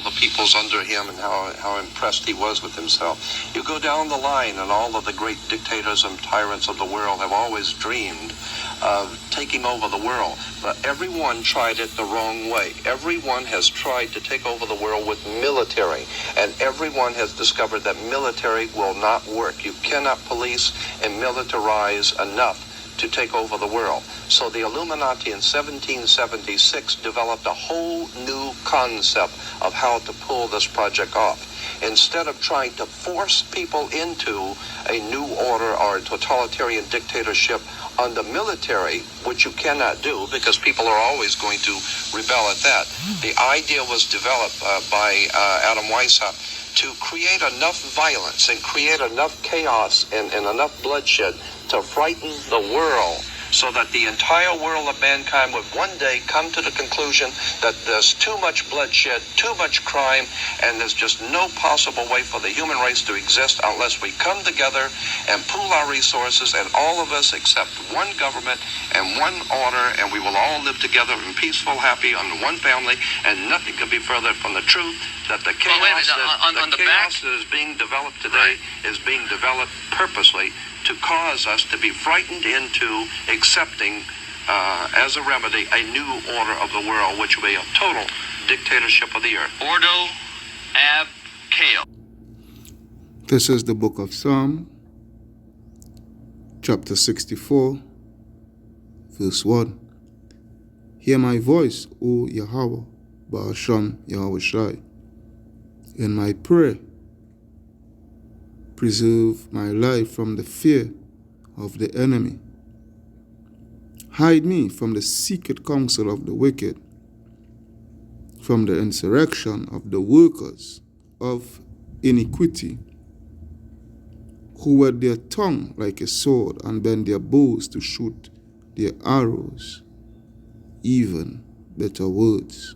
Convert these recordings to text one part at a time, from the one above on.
the peoples under him and how impressed he was with himself. You go down the line, and all of the great dictators and tyrants of the world have always dreamed of taking over the world. But everyone tried it the wrong way. Everyone has tried to take over the world with military, and everyone has discovered that military will not work. You cannot police and militarize enough to take over the world. So the Illuminati in 1776 developed a whole new concept of how to pull this project off. Instead of trying to force people into a new order or a totalitarian dictatorship under military, which you cannot do because people are always going to rebel at that, the idea was developed by Adam Weishaupt to create enough violence and create enough chaos and enough bloodshed to frighten the world, so that the entire world of mankind would one day come to the conclusion that there's too much bloodshed, too much crime, and there's just no possible way for the human race to exist unless we come together and pool our resources, and all of us accept one government and one order, and we will all live together in peaceful, happy, under one family, and nothing could be further from the truth that the chaos, that is being developed today is being developed purposely to cause us to be frightened into accepting, as a remedy, a new order of the world, which will be a total dictatorship of the earth. Ordo ab chaos. This is the book of Psalm, chapter 64, verse 1. Hear my voice, O Yahweh, Ba'asham Yahweh Shai. In my prayer, preserve my life from the fear of the enemy. Hide me from the secret counsel of the wicked, from the insurrection of the workers of iniquity, who whet their tongue like a sword and bend their bows to shoot their arrows, even bitter words.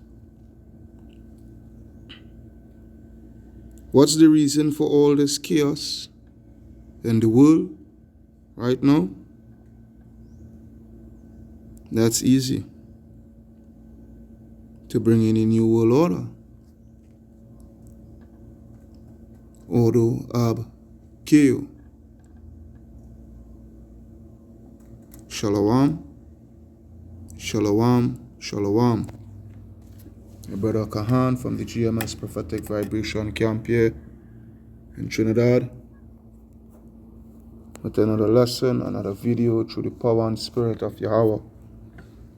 What's the reason for all this chaos in the world right now? That's easy. To bring in a new world order. O.R.D.E.R. Shalom. Shalom. Shalom. My brother Kahan from the GMS Prophetic Vibration Camp here in Trinidad, with another lesson, another video through the power and spirit of Yahweh,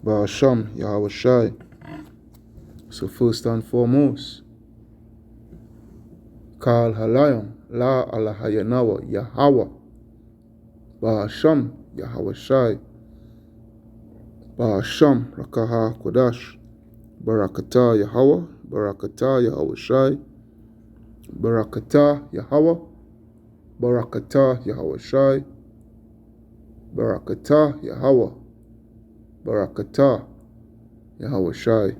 Ba'asham Yahweh Shai. So first and foremost, Kal Halayim La Alahayanawa Yahweh, Ba'asham Yahweh Shai, Ba'asham Rakaha Kodash, Barakatah Yahweh, Barakatah Yahweh Shai, Barakatah Yahweh, Barakatah Yahweh Shai, Barakatah Yahweh, Barakatah Yahweh Shai.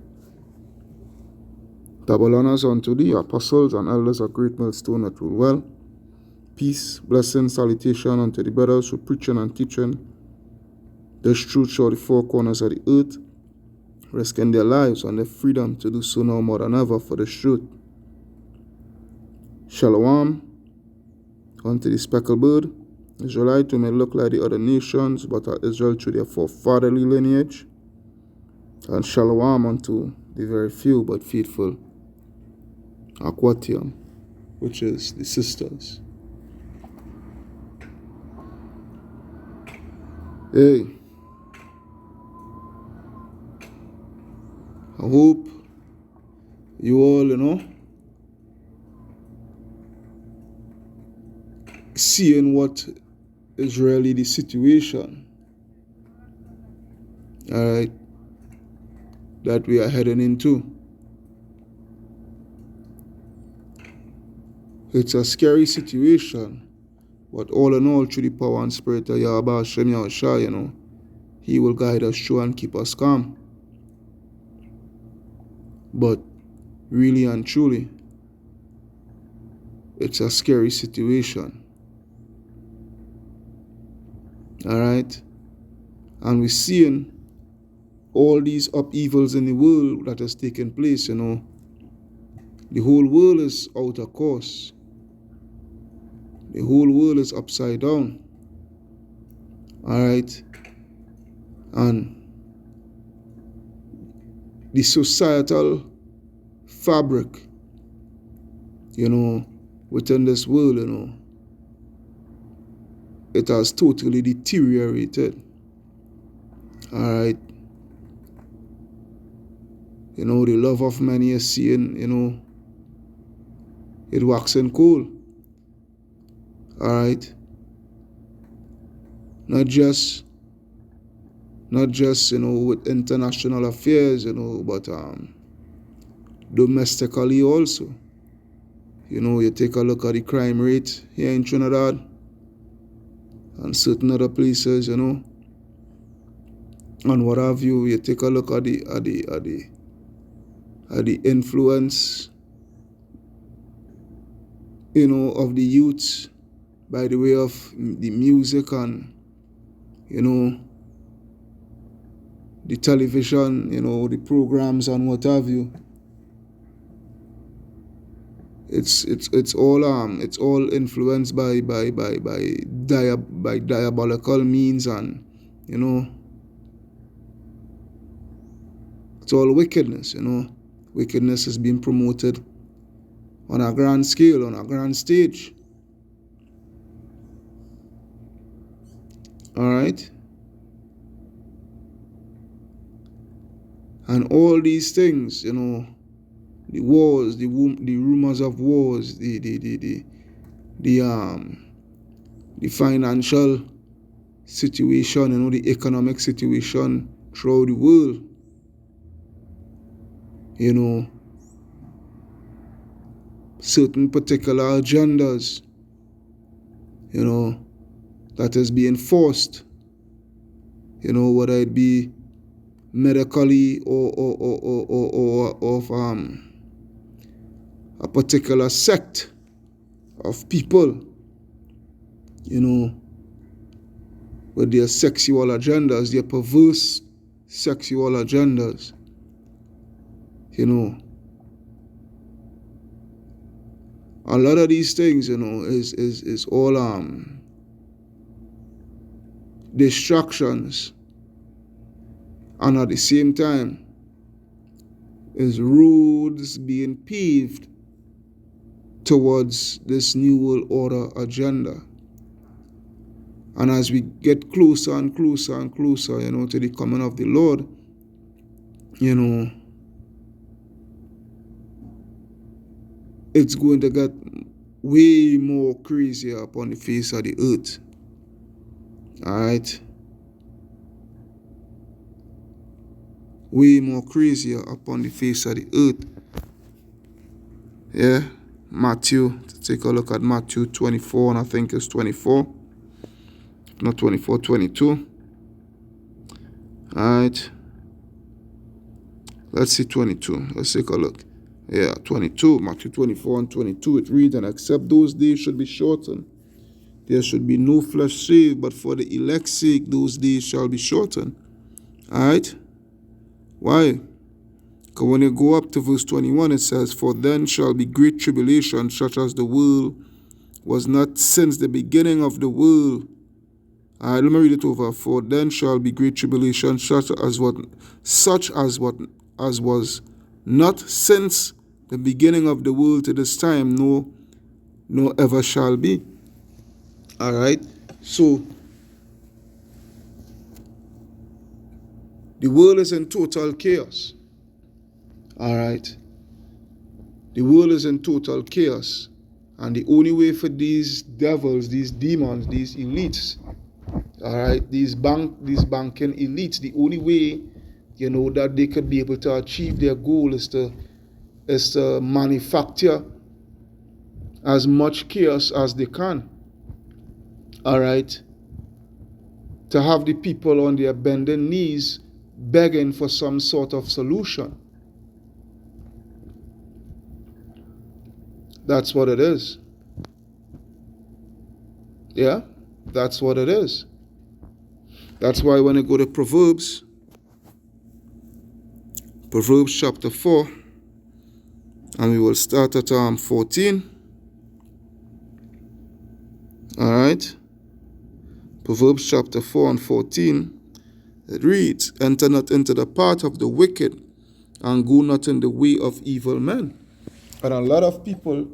Double honors unto the apostles and elders of Great Millstone that rule well. Peace, blessing, salutation unto the brothers who preaching and teaching this truth throughout the four corners of the earth, risking their lives and their freedom to do so now more than ever for the truth. Shalom unto the speckled bird, Israelite who may look like the other nations, but are Israel through their forefatherly lineage. And shalom unto the very few but faithful Aquatium, which is the sisters. Hey, I hope you all, seeing what is really the situation, alright, that we are heading into. It's a scary situation, but all in all, through the power and spirit of Yahweh Hashem Yahweh Shai, He will guide us through and keep us calm. But really and truly, it's a scary situation. Alright? And we're seeing all these upheavals in the world that has taken place, The whole world is out of course. The whole world is upside down. Alright? And the societal fabric, within this world, it has totally deteriorated. Alright? The love of many is seeing, it waxing cold. Alright? Not just with international affairs, but domestically also. You take a look at the crime rate here in Trinidad and certain other places, and what have you. You take a look at the influence, of the youth by the way of the music and the television, the programs and what have you. It's all influenced by diabolical means, and it's all wickedness. Wickedness is being promoted on a grand scale, on a grand stage. All right. And all these things, the wars, the rumors of wars, the financial situation, the economic situation throughout the world, certain particular agendas, that is being forced, whether it be medically or of a particular sect of people, with their sexual agendas, their perverse sexual agendas, a lot of these things, is all distractions, and at the same time is roads being paved towards this New World Order agenda. And as we get closer and closer and closer, to the coming of the Lord, it's going to get way more crazier upon the face of the earth. Alright? Way more crazier upon the face of the earth. Yeah? Matthew, take a look at Matthew 24, and I think it's 24. Not 24, 22. Alright. Let's see 22. Let's take a look. Yeah, 22. Matthew 24 and 22. It reads, "And except those days should be shortened, there should be no flesh saved, but for the elect's sake those days shall be shortened." Alright? Why? Because when you go up to verse 21, it says, "For then shall be great tribulation, such as the world was not since the beginning of the world." Let me read it over. "For then shall be great tribulation, such as was not since the beginning of the world to this time, no ever shall be." All right. So the world is in total chaos. All right. The world is in total chaos, and the only way for these devils, these demons, these elites, all right, these banking elites, the only way, that they could be able to achieve their goal is to manufacture as much chaos as they can. All right, to have the people on their bending knees begging for some sort of solution. That's what it is. Yeah, that's what it is. That's why when you go to Proverbs chapter 4, And we will start at 14. All right. Proverbs chapter 4 and 14. It reads, enter not into the path of the wicked, and go not in the way of evil men. And a lot of people,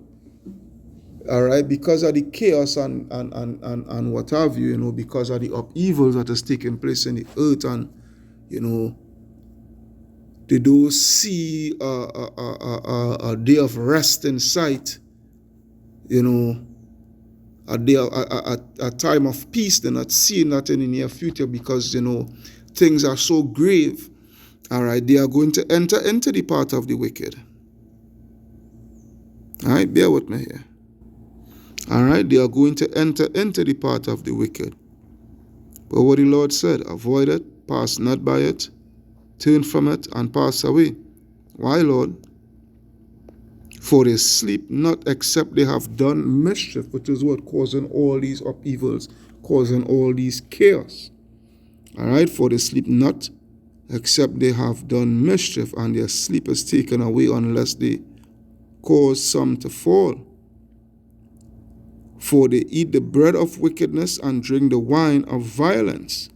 all right, because of the chaos and what have you, because of the upheavals that is taking place in the earth, and, they don't see a day of rest in sight, a day, a time of peace. They're not seeing that in the near future because, things are so grave. All right, they are going to enter into the path of the wicked. All right, bear with me here. All right, they are going to enter into the path of the wicked. But what the Lord said, avoid it, pass not by it, turn from it, and pass away. Why, Lord? For they sleep not except they have done mischief, which is what causing all these upheavals, causing all these chaos. All right, for they sleep not except they have done mischief, and their sleep is taken away unless they cause some to fall. For they eat the bread of wickedness and drink the wine of violence.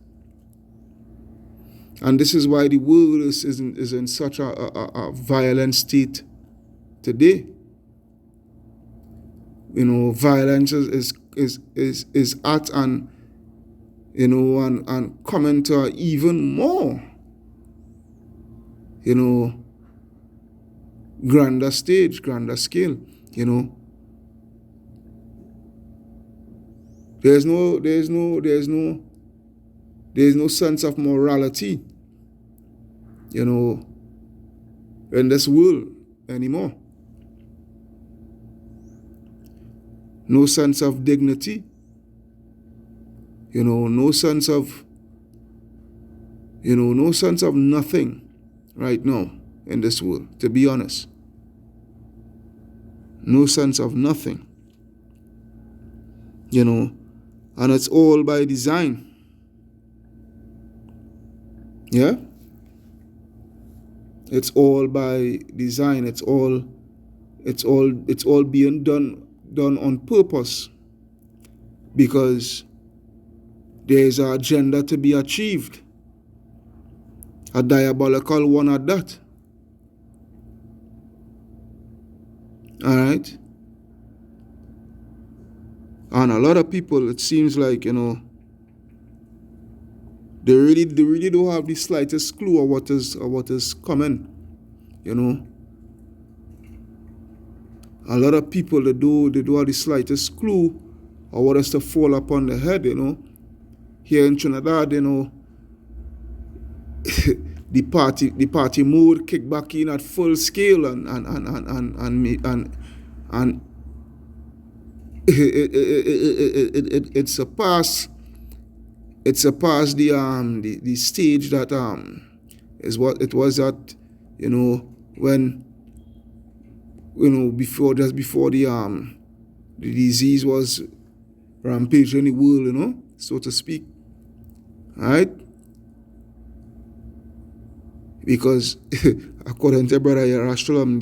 And this is why the world is in such a violent state today. Violence is at and and coming to even more grander stage, grander scale. There's no sense of morality in this world anymore. No sense of dignity, no sense of nothing right now in this world, to be honest. No sense of nothing, and it's all by design. Yeah, it's all by design. It's all being done on purpose, because there is an agenda to be achieved, a diabolical one at that. All right, and a lot of people, it seems like they really don't have the slightest clue of what is coming. A lot of people, they do have the slightest clue of what is to fall upon the head. Here in Trinidad, the party mood kick back in at full scale, and it surpassed the stage that is what it was at when before the disease was rampaging in the world, so to speak. All right, because according to Brother Yarashtulam,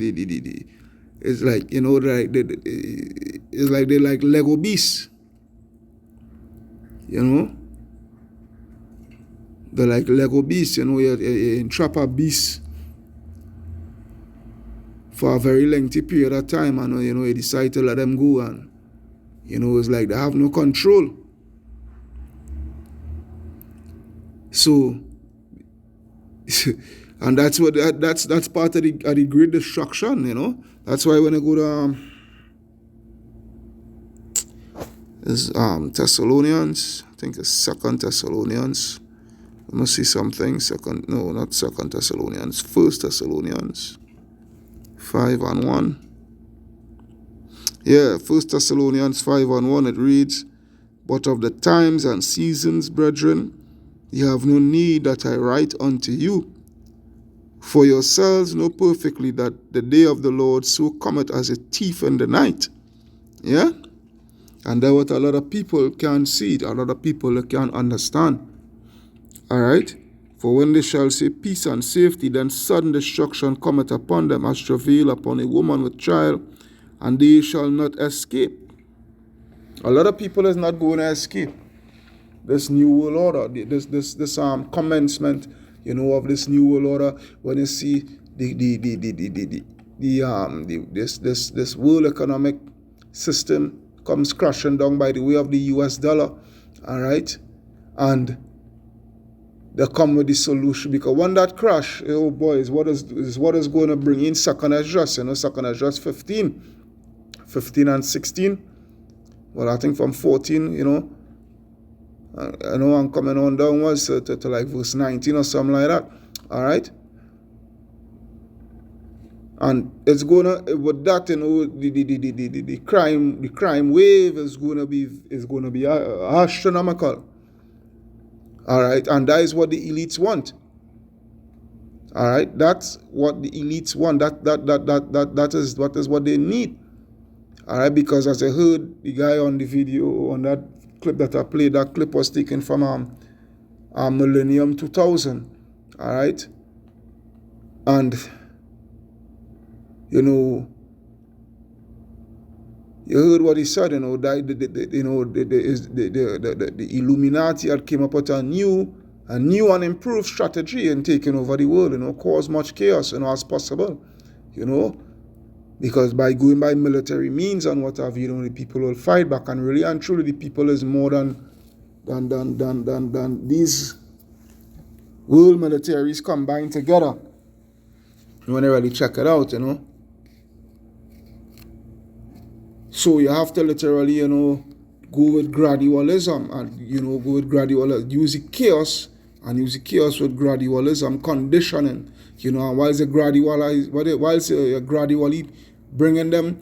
it's like it's like they're like Lego beasts. They're like Lego beasts. You entrap a beast for a very lengthy period of time, and you decide to let them go, and it's like they have no control. So, and that's part of the great destruction. That's why when I go to Thessalonians, I think it's 2 Thessalonians. Let me see something. Not 2 Thessalonians, 1 Thessalonians 5:1. Yeah, 1 Thessalonians 5:1, it reads, but of the times and seasons, brethren, ye have no need that I write unto you. For yourselves know perfectly that the day of the Lord so cometh as a thief in the night. Yeah? And that's what a lot of people can't see, a lot of people can't understand. All right? For when they shall say peace and safety, then sudden destruction cometh upon them, as travail upon a woman with child, and they shall not escape. A lot of people is not going to escape this new world order, this commencement, of this new world order. When you see this world economic system comes crashing down by the way of the US dollar, all right, and they come with the solution, because when that crash, oh boy, is what is going to bring in second address, second address 15 and 16. Well, I think from 14, I know I'm coming on downwards to like verse 19 or something like that. All right. And it's gonna, with that, the crime wave is gonna be astronomical. All right, and that is what the elites want. All right, that's what the elites want. That is what they need. All right, because as I heard the guy on the video, on that clip that I played, that clip was taken from Millennium 2000. All right, and you heard what he said. That the Illuminati had came up with a new and improved strategy in taking over the world. Cause much chaos, as possible. Because by going by military means and what have you, the people will fight back, and really and truly the people is more than these world militaries combined together. When you really check it out, So you have to literally, go with gradualism, and go with gradualism, use the chaos with gradualism conditioning, and whilst you're gradually bringing them,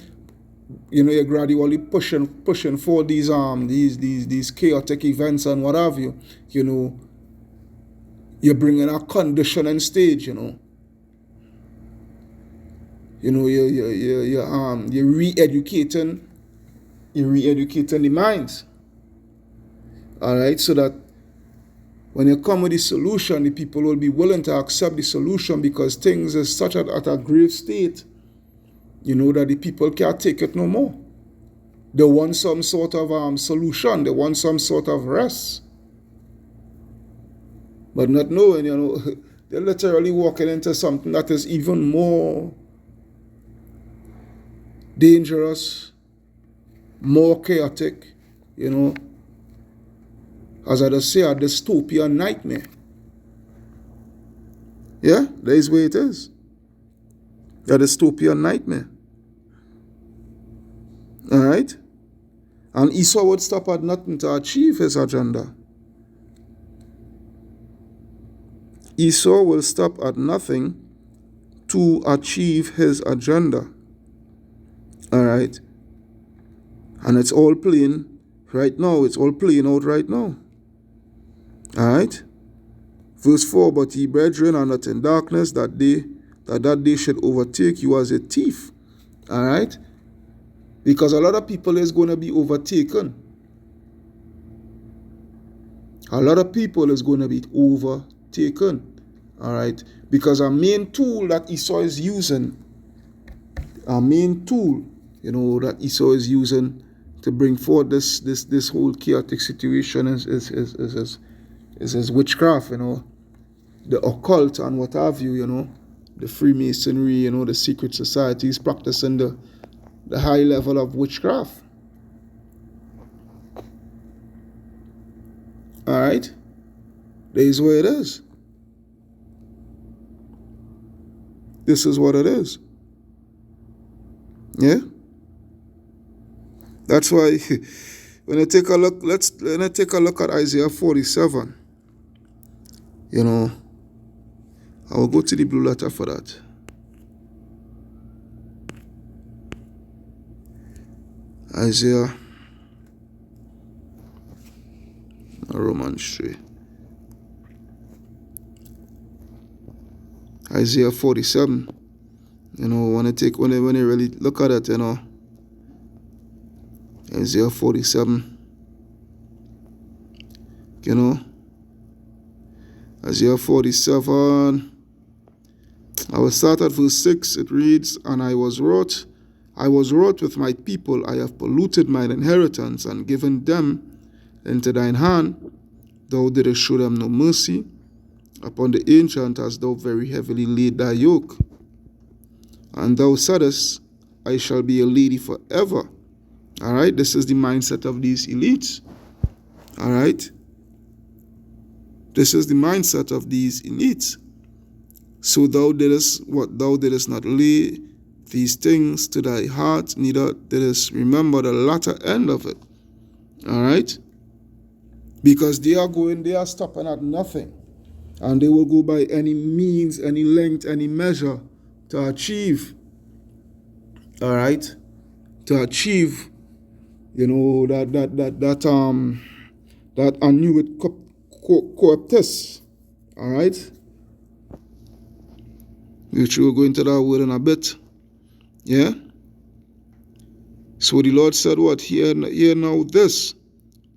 you're gradually pushing for these chaotic events and what have you, you're bringing a conditioning stage, you're re-educating the minds. All right, so that when you come with the solution, the people will be willing to accept the solution, because things are such at a grave state, that the people can't take it no more. They want some sort of solution. They want some sort of rest. But not knowing, they're literally walking into something that is even more dangerous, more chaotic, as I just say, a dystopian nightmare. Yeah, that is where it is. A dystopian nightmare. All right? And Esau would stop at nothing to achieve his agenda. Esau will stop at nothing to achieve his agenda. All right? And it's all playing right now. It's all playing out right now. All right? Verse 4, but ye brethren are not in darkness, that day should overtake you as a thief. All right? Because a lot of people is going to be overtaken. A lot of people is going to be overtaken. All right? Because our main tool that Esau is using, that Esau is using to bring forth this whole chaotic situation is witchcraft, the occult and what have you, the Freemasonry, the secret societies practicing the high level of witchcraft. All right? This is where it is. This is what it is. Yeah? That's why when I take a look at Isaiah 47, I will go to the blue letter for that. Isaiah, Romans 3. Isaiah 47. When you really look at it, Isaiah 47. Isaiah 47. I will start at verse 6. It reads, And I was wroth with my people. I have polluted mine inheritance and given them into thine hand. Thou didst show them no mercy. Upon the ancient hast thou very heavily laid thy yoke. And thou saidest, I shall be a lady forever. All right, this is the mindset of these elites. All right, this is the mindset of these elites. So thou didst what? Thou didst not lay these things to thy heart, neither didst remember the latter end of it. All right, because they are stopping at nothing, and they will go by any means, any length, any measure to achieve. All right, to achieve, that N.E.W W.O.R.D.E.R. All right, which we'll go into that word in a bit. Yeah. So the Lord said, "What? Hear now this.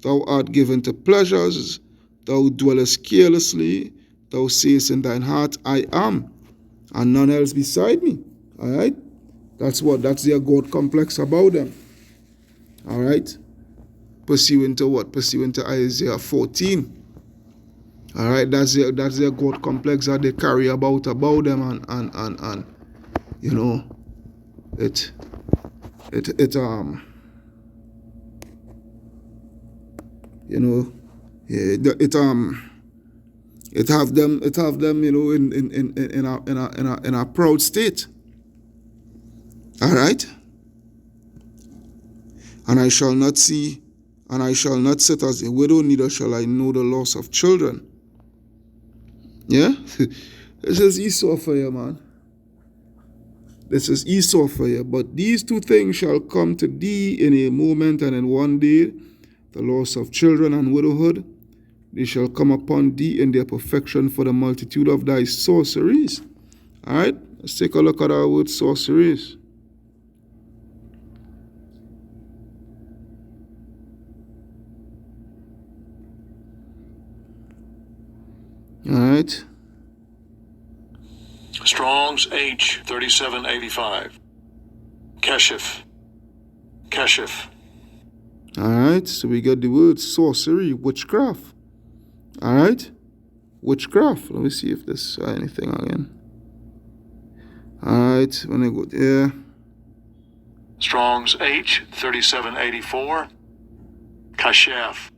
Thou art given to pleasures. Thou dwellest carelessly. Thou sayest in thine heart, I am, and none else beside me." All right. That's their God complex about them. All right. Pursuant to what? Pursuant to Isaiah 14. All right. That's their God complex that they carry about them, and you know it you know it have them in a proud state. All right. And I shall not sit as a widow, neither shall I know the loss of children. Yeah. This is Esau for you, man. This is Esau for you. But these two things shall come to thee in a moment and in one day, the loss of children and widowhood. They shall come upon thee in their perfection for the multitude of thy sorceries. All right, let's take a look at our word sorceries. All right. Strong's H 3785. Keshif. All right, so we got the word sorcery, witchcraft. All right, witchcraft. Let me see if there's anything again. All right, when I go there. Strong's H 3784. Kashef.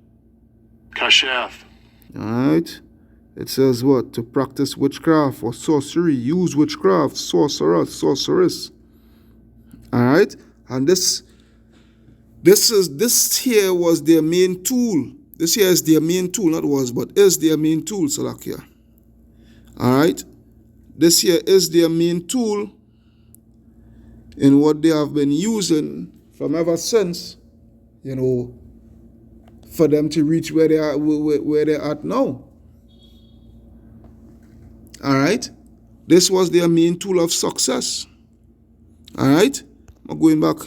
All right. It says what? To practice witchcraft or sorcery. Use witchcraft, sorceress. All right. And this here was their main tool. This here is their main tool, not was, but is their main tool, Salakia. All right. This here is their main tool in what they have been using from ever since, for them to reach where they're at now. All right, this was their main tool of success. All right, I'm going back.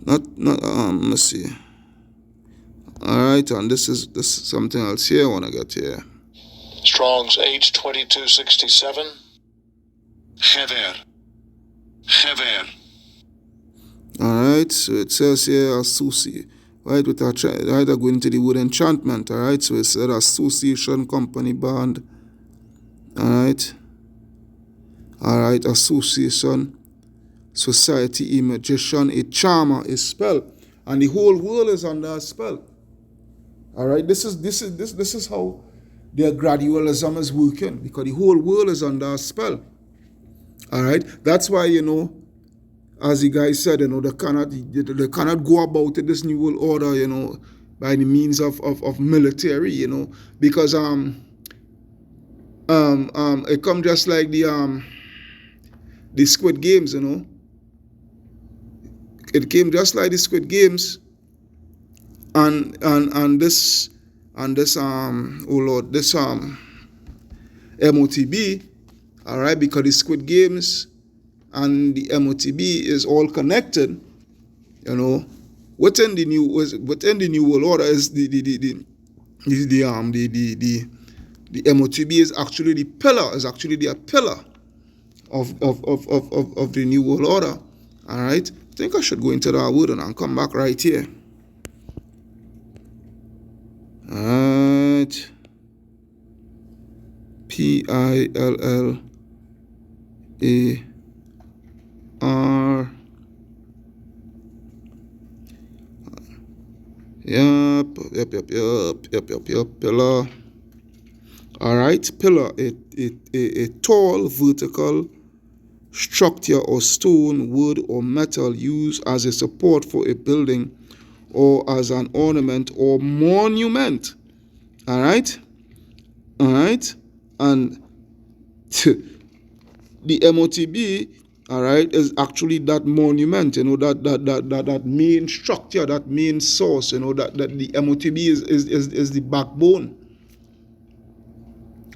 Let's see. All right, and this is something else here I want to get here. Strong's H 2267. Hever. All right, so it says here associate. Right, going to the word enchantment. All right, so it said association, company, band. All right, association, society, a magician, a charmer, a spell, and the whole world is under a spell. All right, this is how their gradualism is working, because the whole world is under a spell. All right, that's why as the guy said, they cannot go about it, this new world order, by the means of military, because it come just like the Squid Games, It came just like the Squid Games, and this MOTB, all right, because the Squid Games and the M.O.T.B. is all connected, within the new world order is the The M.O.T.B is actually the pillar, is actually the pillar of the New World Order. All right. I think I should go into that word and I'll come back right here. All right. PILLAR. Yep. Pillar. All right. Pillar. A tall vertical structure or stone, wood, or metal used as a support for a building or as an ornament or monument. All right. And the M.O.T.B, all right, is actually that monument, that main structure, that main source, that the M.O.T.B is the backbone.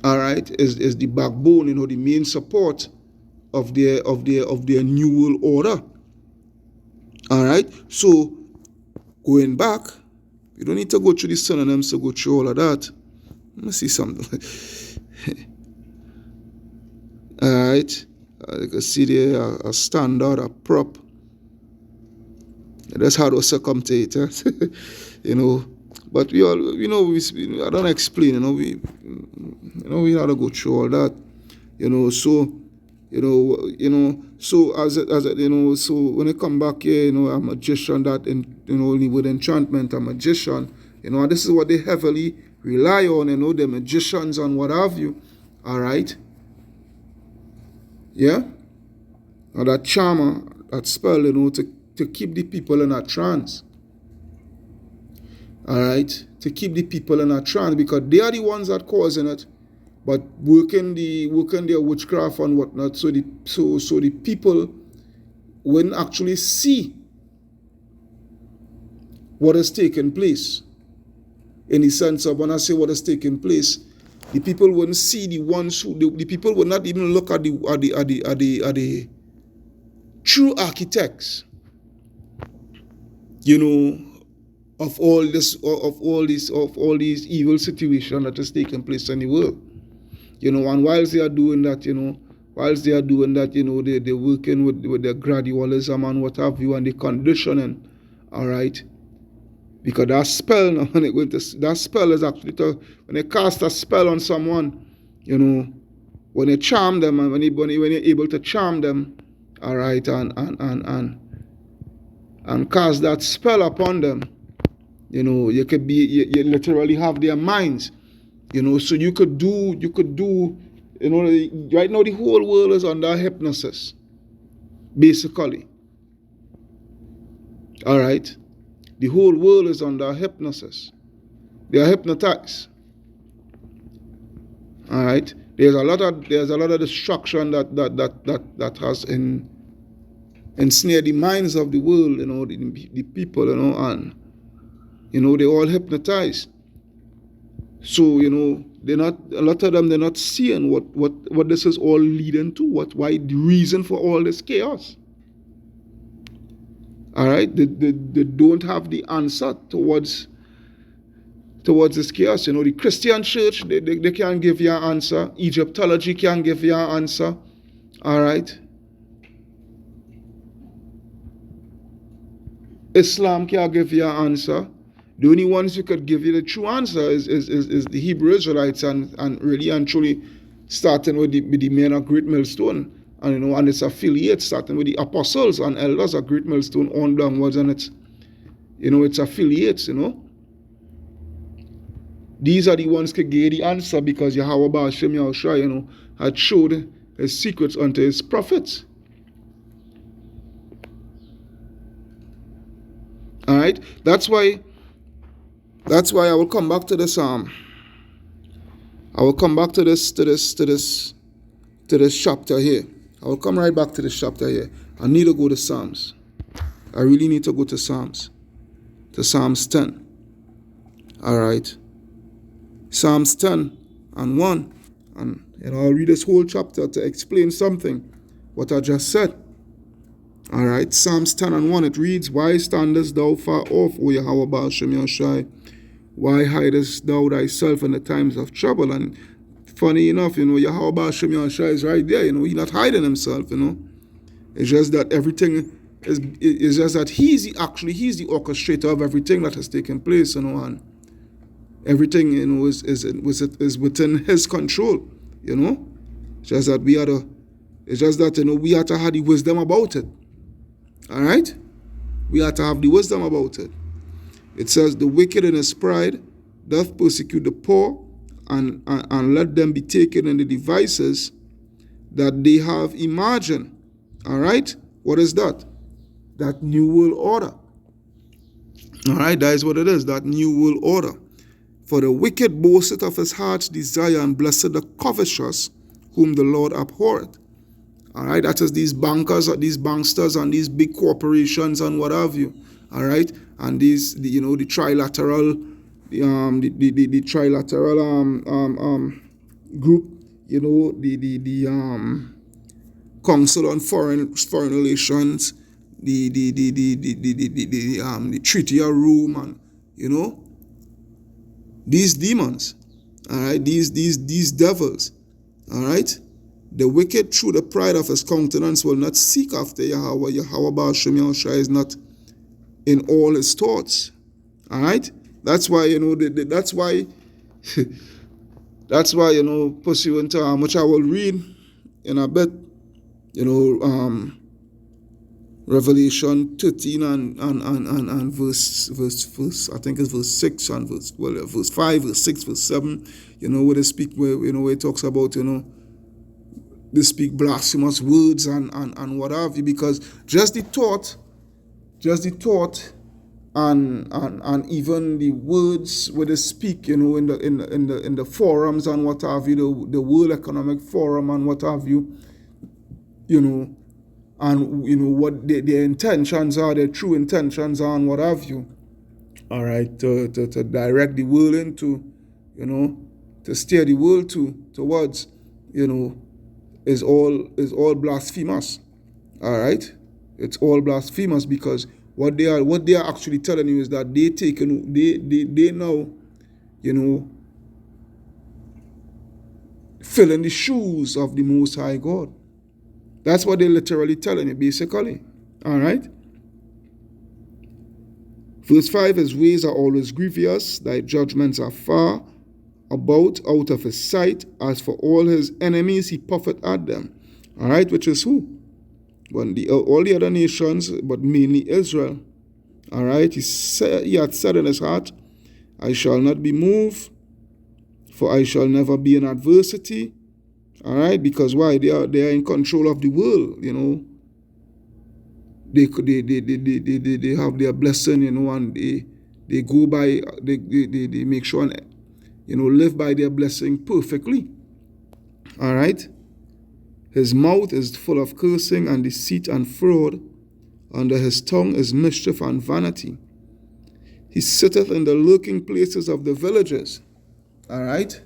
All right, is the backbone, the main support of their New World Order. All right. So going back, you don't need to go through the synonyms to go through all of that. Let me see something. All right. You can see there a standard, a prop. That's how to circumcize, But we all, I don't explain, we had to go through all that, So so when I come back here, a magician that, with enchantment, a magician, and this is what they heavily rely on, the magicians and what have you, all right? Yeah? Or that charmer, that spell, to keep the people in a trance. All right? To keep the people in a trance, because they are the ones that causing it, but working their witchcraft and whatnot, so the people wouldn't actually see what is taking place. In the sense of, when I say what is taking place, the people wouldn't see the ones who, the people would not even look at the true architects, of all these evil situations that is taking place in the world. And whilst they are doing that, they're working with their gradualism and what have you, and the conditioning, all right? Because that spell, that spell is actually, when they cast a spell on someone, when they charm them, and when you're able to charm them, all right, and cast that spell upon them, you literally have their minds, so you could do, right now the whole world is under hypnosis, basically. All right. The whole world is under hypnosis. They are hypnotized. All right. There's a lot of destruction that has ensnared the minds of the world, the people, and they're all hypnotized. So, they're not, a lot of them, they're not seeing what this is all leading to, why the reason for all this chaos. All right, they don't have the answer towards this chaos. The Christian church, they can't give you an answer. Egyptology can't give you an answer. All right. Islam can't give you an answer. The only ones who could give you the true answer is the Hebrew Israelites, and really and truly, starting with the men of Great Millstone. And its affiliates, starting with the apostles and elders of Great Millstone on downwards, and its affiliates, These are the ones who gave the answer, because Yahweh Ba'ashem Yahushua, had showed his secrets unto his prophets. All right? That's why I will come back to this, I will come back to this chapter here. I will come right back to this chapter here. I need to go to Psalms. I really need to go to Psalms. To Psalms 10. All right. Psalms 10 and 1. And I'll read this whole chapter to explain something, what I just said. All right. Psalms 10 and 1. It reads, "Why standest thou far off, O Yahweh Ba'ashem Yahushai? Why hidest thou thyself in the times of trouble? And funny enough, Yahweh Hashem Yahshua is right there. He's not hiding himself. It's just that everything is just that he's the orchestrator of everything that has taken place. And everything is within his control. It's just that we have to have the wisdom about it. All right, we have to have the wisdom about it. It says, the wicked in his pride doth persecute the poor, and let them be taken in the devices that they have imagined. All right? What is that? That New World Order. All right? That is what it is, that New World Order. For the wicked boasteth of his heart's desire, and blessed the covetous, whom the Lord abhorreth. All right? That is these bankers, or these banksters, and these big corporations, and what have you. All right? And the trilateral, the trilateral group, the Council on Foreign Relations, the Treaty of Rome, and these demons, all right, these devils, all right. The wicked, through the pride of his countenance, will not seek after Yahweh. Yahweh Hashem Yahshua is not in all his thoughts. All right? That's why, that's why, pursuant to which I will read in a bit, Revelation 13 and verse, I think it's verse 6 and verse 5, verse 6, verse 7, where they speak, where it talks about, they speak blasphemous words and what have you, because just the thought and even the words where they speak, in the forums and what have you, the World Economic Forum and what have you, and what their intentions are, their true intentions are, and what have you. All right, to direct the world into, to steer the world towards, is all blasphemous. All right, it's all blasphemous, because what they are actually telling you is that they now, fill in the shoes of the Most High God. That's what they're literally telling you, basically. All right. Verse 5, his ways are always grievous, thy judgments are far about out of his sight. As for all his enemies, he puffeth at them. All right, which is who? Well, all the other nations, but mainly Israel. All right, he had said in his heart, I shall not be moved, for I shall never be in adversity. All right, because why? They are in control of the world, They have their blessing, and they go by, they make sure and live by their blessing perfectly. All right. His mouth is full of cursing and deceit and fraud. Under his tongue is mischief and vanity. He sitteth in the lurking places of the villages. All right.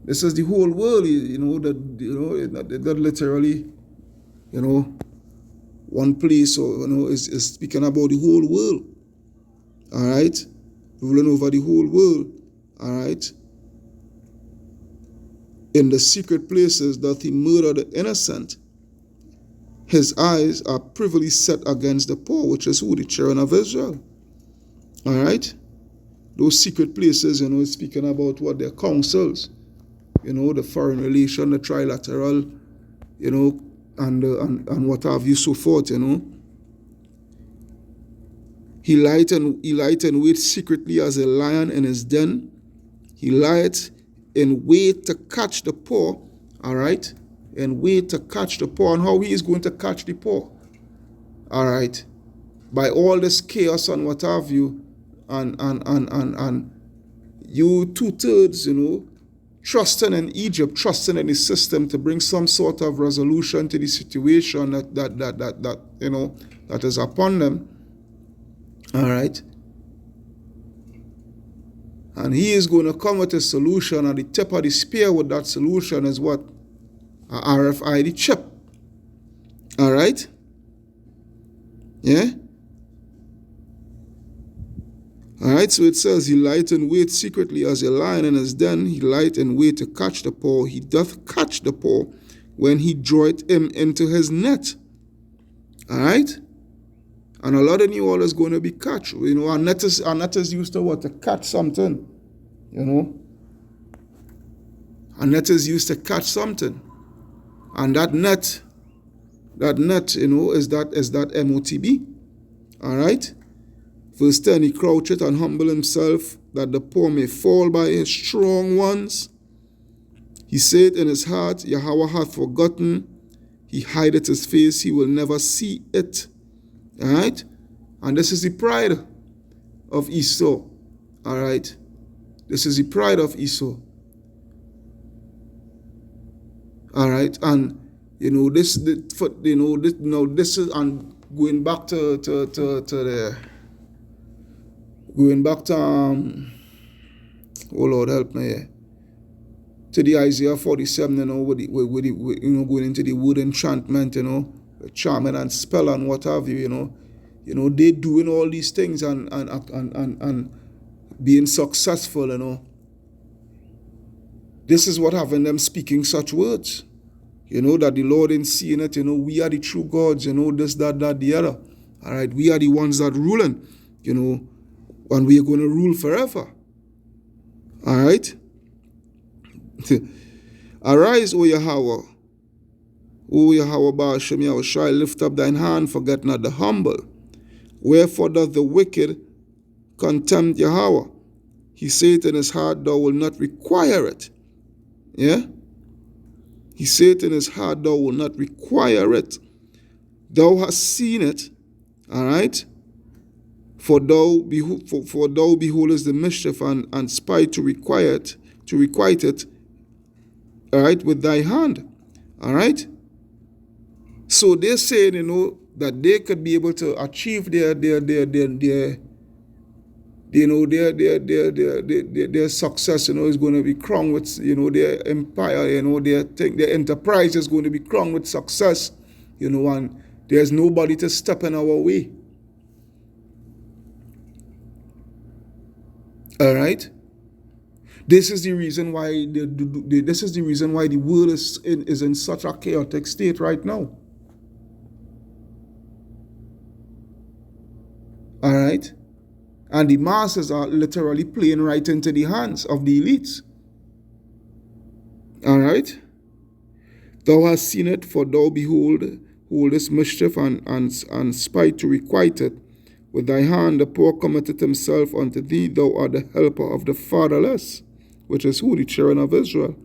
This is the whole world, that literally, one place, or, is speaking about the whole world. All right. Ruling over the whole world. All right. In the secret places doth he murder the innocent. His eyes are privily set against the poor, which is who? The children of Israel. All right? Those secret places, is speaking about what? Their councils. The foreign relation, the trilateral, and what have you, so forth, He lieth and wait secretly as a lion in his den. He lieth in wait to catch the poor. All right? And wait to catch the poor. And how he is going to catch the poor? All right? By all this chaos and what have you, and you 2/3, trusting in Egypt, trusting in the system to bring some sort of resolution to the situation that is upon them. All right? And he is going to come with a solution, and the tip of the spear with that solution is what? A RFID chip. All right? Yeah? Alright, so it says, he lieth in wait secretly as a lion in his den. He lieth in wait to catch the poor. He doth catch the poor when he draweth him into his net. Alright? And a lot of New Orleans is going to be catch. You know, our net is used to what? To catch something. You know? Our net is used to catch something. And that net, you know, is that MOTB. Alright? Verse 10, he croucheth and humble himself, that the poor may fall by his strong ones. He said in his heart, Yahweh hath forgotten. He hideth his face, he will never see it. Alright? And this is the pride of Esau. Alright? This is the pride of Esau. Alright? And you know, this is, and going back to oh Lord help me here, to the Isaiah 47, you know, with going into the word enchantment, you know, charming and spell and what have you, you know, they doing all these things and being successful, you know. This is what having them speaking such words, you know, that the Lord in seeing it, you know, we are the true gods, you know, this, that, the other. All right, we are the ones that ruling, you know, and we are going to rule forever. All right. Arise, O Yahweh. O Yahweh, Ba'ashem Yahushai, lift up thine hand, forget not the humble. Wherefore doth the wicked contempt Yahweh? He saith in his heart, thou wilt not require it. Yeah? He saith in his heart, thou wilt not require it. Thou hast seen it. All right? For thou beholdest the mischief and spite to requite it, all right, with thy hand. All right? So they're saying, you know, that they could be able to achieve their success, you know, is going to be crowned with, you know, their empire, you know, their enterprise is going to be crowned with success, you know, and there's nobody to step in our way. All right. This is the reason why the world is in such a chaotic state right now. All right, and the masses are literally playing right into the hands of the elites. All right. Thou hast seen it, for thou beholdest mischief and spite to requite it. With thy hand the poor committeth himself unto thee. Thou art the helper of the fatherless, which is who? The children of Israel.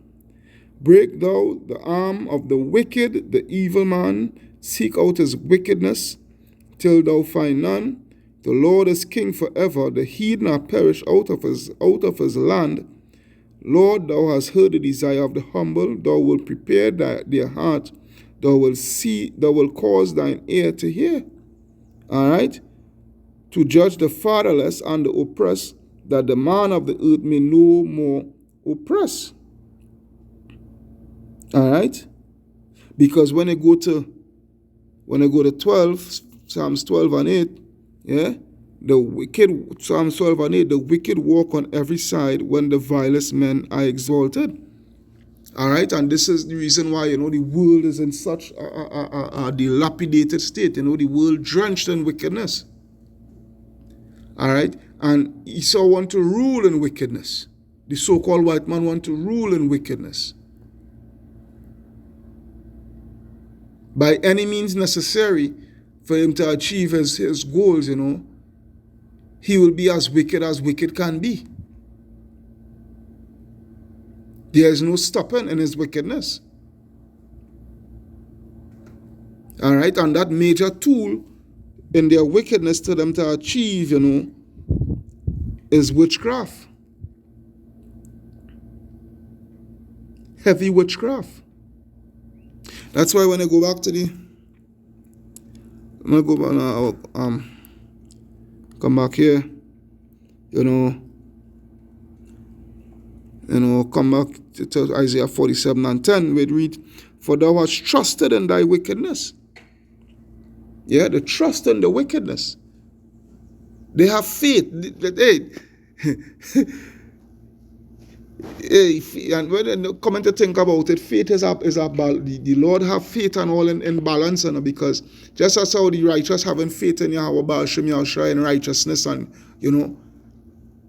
Break thou the arm of the wicked, the evil man. Seek out his wickedness, till thou find none. The Lord is king forever. The heathen are perished out of his land. Lord, thou hast heard the desire of the humble. Thou wilt prepare their heart. Thou wilt cause thine ear to hear. All right? To judge the fatherless and the oppressed, that the man of the earth may no more oppress. All right? Because when I go to 12, Psalms 12 and 8, yeah, Psalms 12 and 8, the wicked walk on every side when the vilest men are exalted. All right, and this is the reason why, you know, the world is in such a dilapidated state, you know, the world drenched in wickedness. All right, and Esau want to rule in wickedness. The so-called white man want to rule in wickedness. By any means necessary for him to achieve his goals, you know, he will be as wicked can be. There is no stopping in his wickedness. All right, and that major tool in their wickedness to them to achieve, you know, is witchcraft. Heavy witchcraft. That's why when I go back to come back here, come back to Isaiah 47 and 10, we'd read, for thou hast trusted in thy wickedness. Yeah, the trust in the wickedness. They have faith. And when you come to think about it, faith is the Lord have faith and all in balance, because just as how the righteous having faith in Yahweh Baal Shem Yahushua in righteousness, and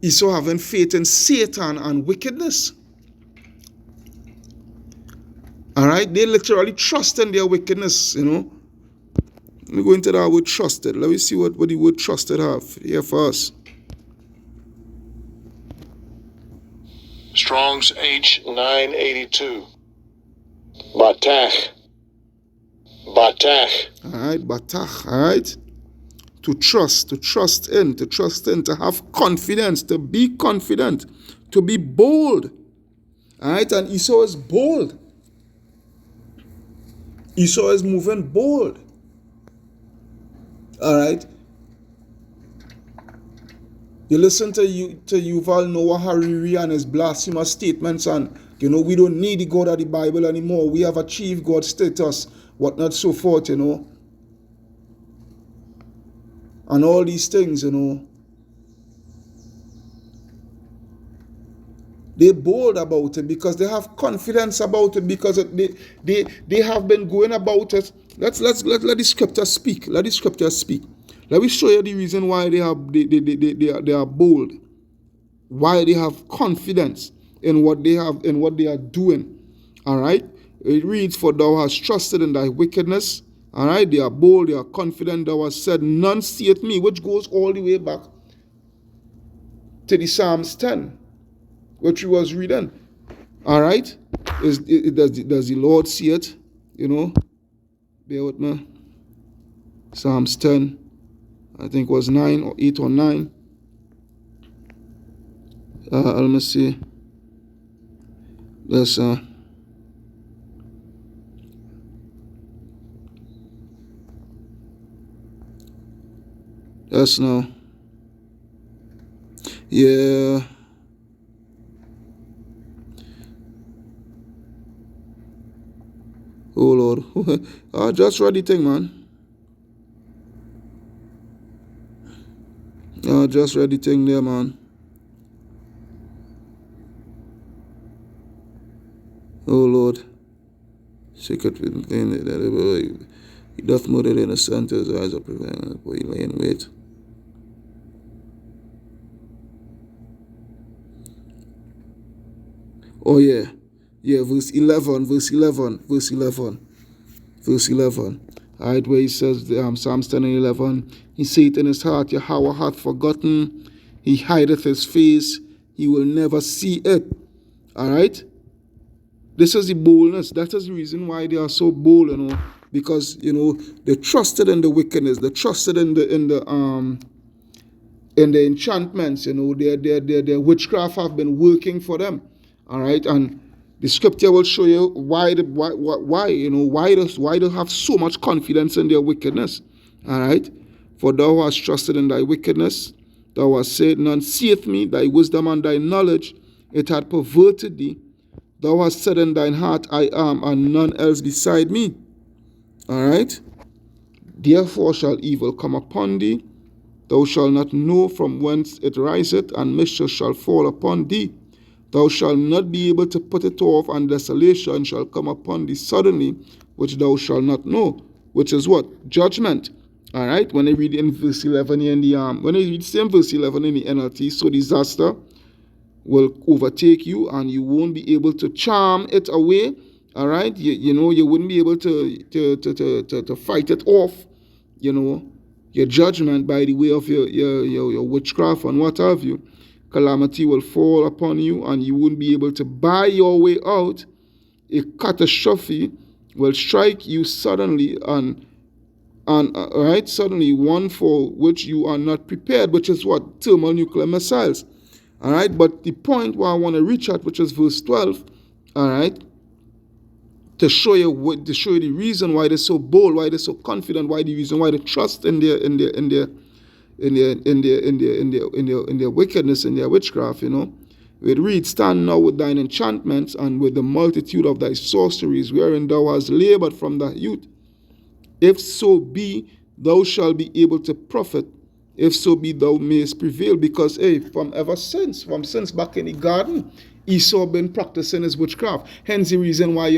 he's so having faith in Satan and wickedness. All right, they literally trust in their wickedness. Let me go into that word trusted. Let me see what the word trusted have here for us. Strong's H982. Batach. Batach. All right, batach. All right, to trust in, to have confidence, to be confident, to be bold. All right, and Esau is bold. Esau is moving bold. All right. You listen to Yuval Noah Harari and his blasphemous statements, and we don't need the God of the Bible anymore. We have achieved God's status, whatnot, so forth, and all these things, They're bold about it because they have confidence about it, because they have been going about it. Let the scripture speak. Let the scripture speak. Let me show you the reason why they are bold, why they have confidence in what they are doing. All right. It reads, "For thou hast trusted in thy wickedness." All right. They are bold. They are confident. Thou hast said, "None seeth me," which goes all the way back to the Psalms 10, which we was reading. All right. Does the Lord see it? Bear with me. Psalms 10. I think it was 9 or 8 or 9. Let me see. Let's now. Yeah. Oh Lord. I just read the thing, man. Just read the thing there, man. Oh Lord. Secret thing that he doth murder innocent, his eyes are prevented, for he lay in wait. Oh yeah. Yeah, verse 11. Alright, where he says, Psalms 10 and 11, he saith in his heart, Yahweh hath forgotten, he hideth his face, he will never see it. Alright? This is the boldness. That is the reason why they are so bold, because, they trusted in the wickedness, they trusted in the enchantments, their witchcraft have been working for them. Alright, and the scripture will show you why they have so much confidence in their wickedness. All right. For thou hast trusted in thy wickedness, thou hast said, none seeth me, thy wisdom and thy knowledge, it had perverted thee. Thou hast said in thine heart, I am, and none else beside me. All right. Therefore shall evil come upon thee, thou shalt not know from whence it riseth, and mischief shall fall upon thee. Thou shalt not be able to put it off, and desolation shall come upon thee suddenly, which thou shalt not know. Which is what? Judgment. All right. When I read in verse 11 in the when I read the same verse 11 in the NLT, so disaster will overtake you, and you won't be able to charm it away. All right. You wouldn't be able to fight it off. Your judgment by the way of your witchcraft and what have you. Calamity will fall upon you, and you won't be able to buy your way out. A catastrophe will strike you suddenly, and suddenly, one for which you are not prepared, which is what? Thermonuclear missiles. All right, but the point where I want to reach at, which is verse 12, all right, to show you the reason why they're so bold, why they're so confident, why the reason why they trust in their wickedness, in their witchcraft, It reads, stand now with thine enchantments and with the multitude of thy sorceries, wherein thou hast labored from thy youth. If so be, thou shalt be able to profit. if so be thou mayest prevail. Because, hey, from since back in the garden, Esau been practicing his witchcraft. Hence the reason why,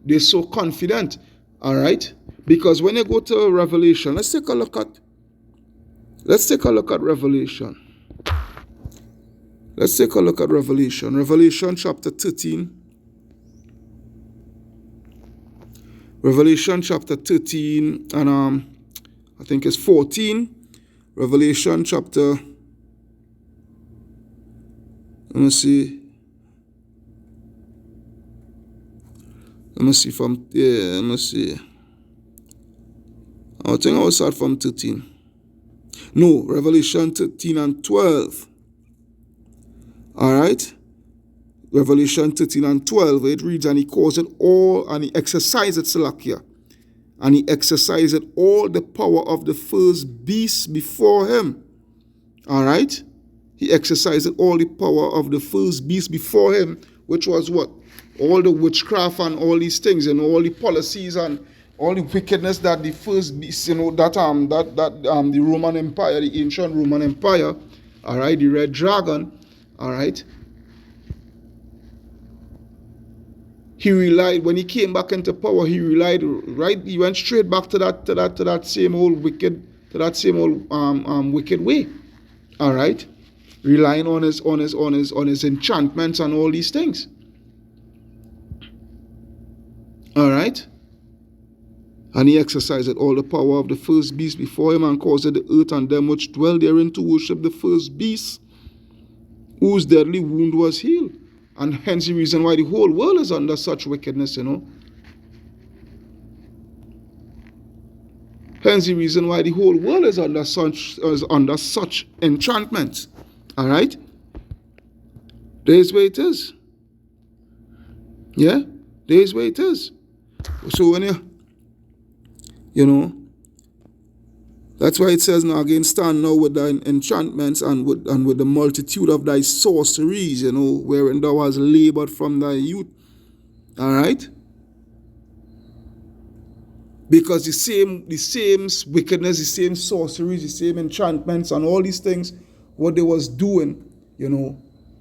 they're so confident. All right? Because when you go to Revelation, let's take a look at Revelation. Let's take a look at Revelation. Revelation chapter 13. Revelation chapter 13 and I think it's 14. Revelation chapter, let me see from, yeah, let me see. I think I will start from 13. No, Revelation 13 and 12. Alright? Revelation 13 and 12, it reads, and he caused it all, and he exercised it, Salakia. And he exercised all the power of the first beast before him. Alright? He exercised all the power of the first beast before him, which was what? All the witchcraft and all these things, and all the policies and all the wickedness that the first beast, that the Roman Empire, the ancient Roman Empire, alright, the red dragon, alright. He relied, when he came back into power, he relied, right? He went straight back to that same old wicked way. All right, relying on his enchantments and all these things. All right, and he exercised all the power of the first beast before him, and caused the earth and them which dwell therein to worship the first beast, whose deadly wound was healed. And hence the reason why the whole world is under such wickedness, Hence the reason why the whole world is under such enchantments. All right? There's where it is. Yeah? There's where it is. So when that's why it says now again, stand now with thy enchantments and with the multitude of thy sorceries, wherein thou hast labored from thy youth. All right? Because the same wickedness, the same sorceries, the same enchantments and all these things, what they was doing,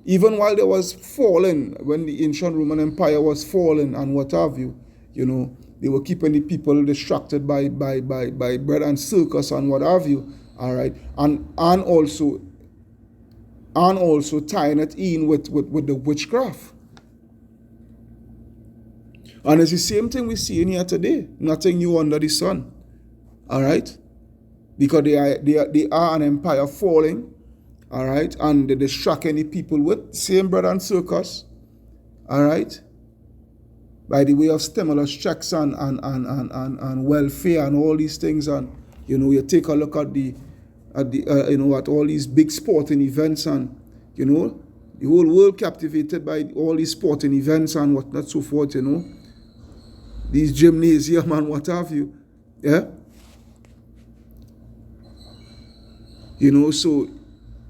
even while they was falling, when the ancient Roman Empire was falling and what have you, they were keeping the people distracted by bread and circus and what have you, all right, and also tying it in with the witchcraft. And it's the same thing we see in here today. Nothing new under the sun, all right, because they are an empire falling, all right, and they're distracting the people with same bread and circus, all right, by the way of stimulus checks and welfare and all these things. And you take a look at at all these big sporting events, and the whole world captivated by all these sporting events and whatnot, so forth, these gymnasium and what have you. Yeah, so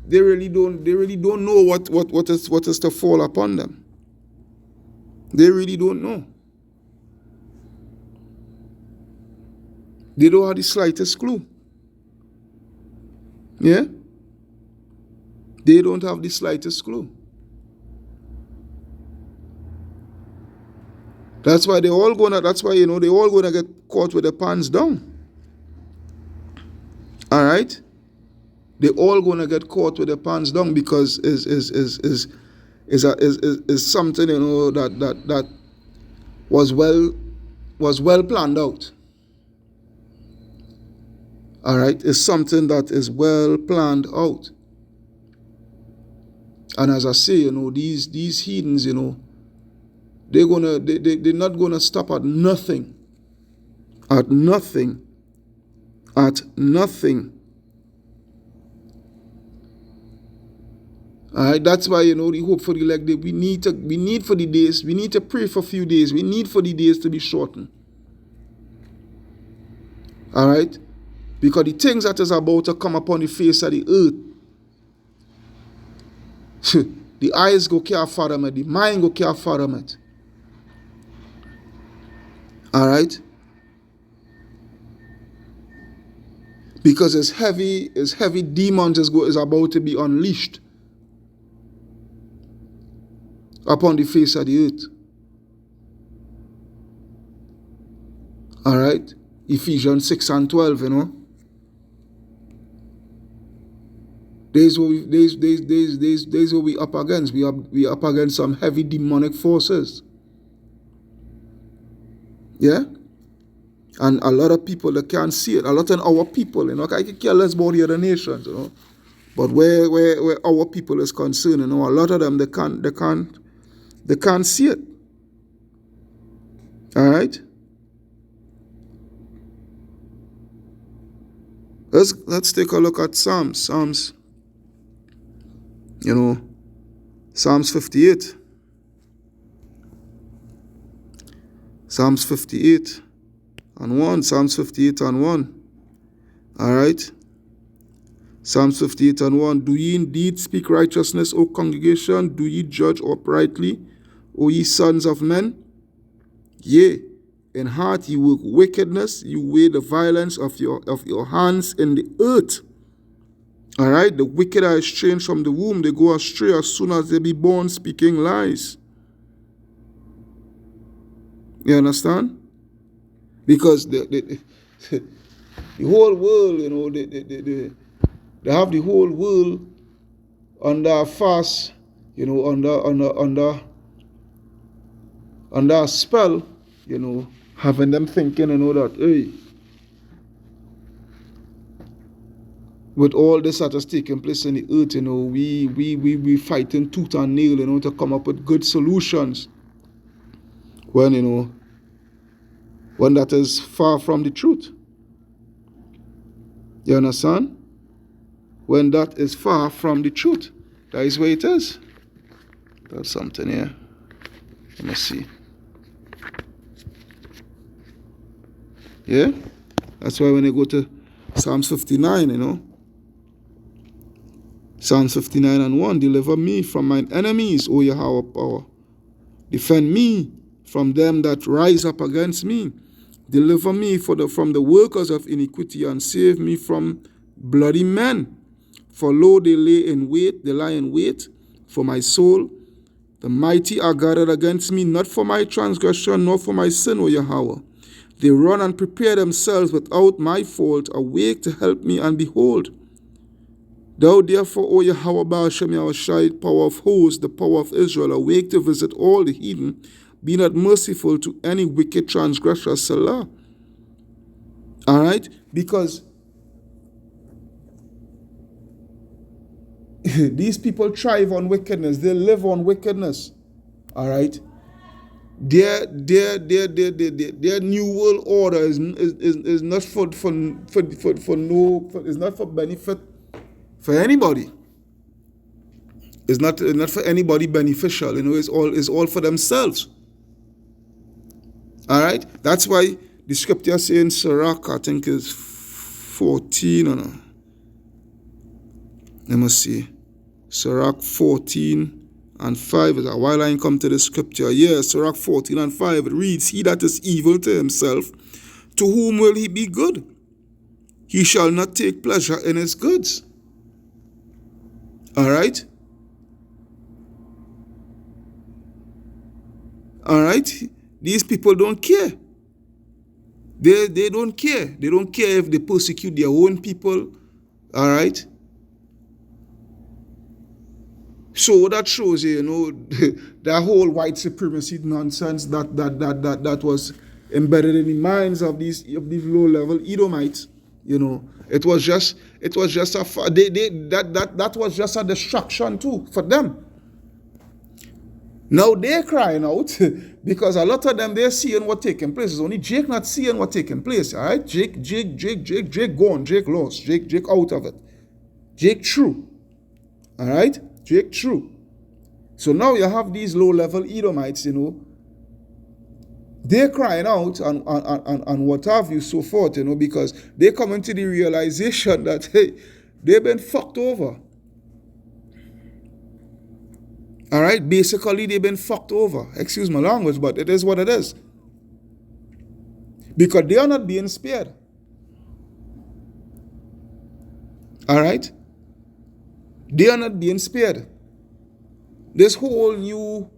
they really don't know what is to fall upon them. They really don't know. They don't have the slightest clue. Yeah? They don't have the slightest clue. That's why they're all gonna get caught with their pants down. All right? They're all gonna get caught with their pants down, because is something that was well planned out. All right, it's something that is well planned out. And as I say, these heathens, they're not gonna stop at nothing. At nothing. At nothing. All right, that's why the hope for the elect, we need for the days, we need to pray for a few days, we need for the days to be shortened. All right, because the things that is about to come upon the face of the earth, the eyes go can't fathom it, the mind go can't fathom it. All right, Because his heavy demons is about to be unleashed upon the face of the earth. All right? Ephesians 6 and 12, you know. There's what we up against. We up against some heavy demonic forces. Yeah? And a lot of people that can't see it. A lot of our people, you know, I can care less about the other nations, you know. But where our people is concerned, you know, a lot of them they can't see it. All right? Let's take a look at Psalms. You know, Psalms 58. Psalms 58 and 1. Psalms 58 and 1. All right? Psalms 58 and 1. Do ye indeed speak righteousness, O congregation? Do ye judge uprightly, O ye sons of men? Yea, in heart ye work wickedness, you weigh the violence of your hands in the earth. All right? The wicked are estranged from the womb. They go astray as soon as they be born, speaking lies. You understand? Because the whole world, you know, they have the whole world under a fast, you know, under a spell, you know, having them thinking, you know, that, hey, with all this that has taken place in the earth, you know, we fighting tooth and nail, you know, to come up with good solutions. When, you know, when that is far from the truth. You understand? When that is far from the truth. That is where it is. There's something here. Let me see. Yeah? That's why when you go to Psalms 59, you know. Psalms 59 and 1. Deliver me from mine enemies, O Yahweh power. Defend me from them that rise up against me. Deliver me from the workers of iniquity, and save me from bloody men. For lo, they lie in wait for my soul. The mighty are gathered against me, not for my transgression, nor for my sin, O Yahweh. They run and prepare themselves without my fault, awake to help me, and behold. Thou therefore, O Yahweh, Baal Shem Yahushai, power of hosts, the power of Israel, awake to visit all the heathen. Be not merciful to any wicked transgressor, Salah. All right? Because these people thrive on wickedness. They live on wickedness. All right? Their new world order is not is not for benefit for anybody. It's not for anybody beneficial. You know, it's all for themselves. All right? That's why the scripture says in Sirach, I think is 14 or no. Let me see. Sirach 14 and 5 is a while I come to the scripture. Yes, Sirach 14 and 5. It reads, He that is evil to himself, to whom will he be good? He shall not take pleasure in his goods. All right? All right? These people don't care. They don't care. They don't care if they persecute their own people. All right? So what that shows you, you know, that whole white supremacy nonsense that was embedded in the minds of these low-level Edomites, you know, that was just a distraction too for them. Now they're crying out because a lot of them, they're seeing what taking place. It's only Jake not seeing what taking place. All right, Jake gone, Jake lost, Jake out of it, Jake true. All right, Jake true. So now you have these low-level Edomites, you know, they're crying out and what have you, so forth, you know, because they come into the realization that, hey, they've been fucked over. All right, basically they've been fucked over. Excuse my language, but it is what it is. Because they are not being spared. All right? They are not being spared. This whole new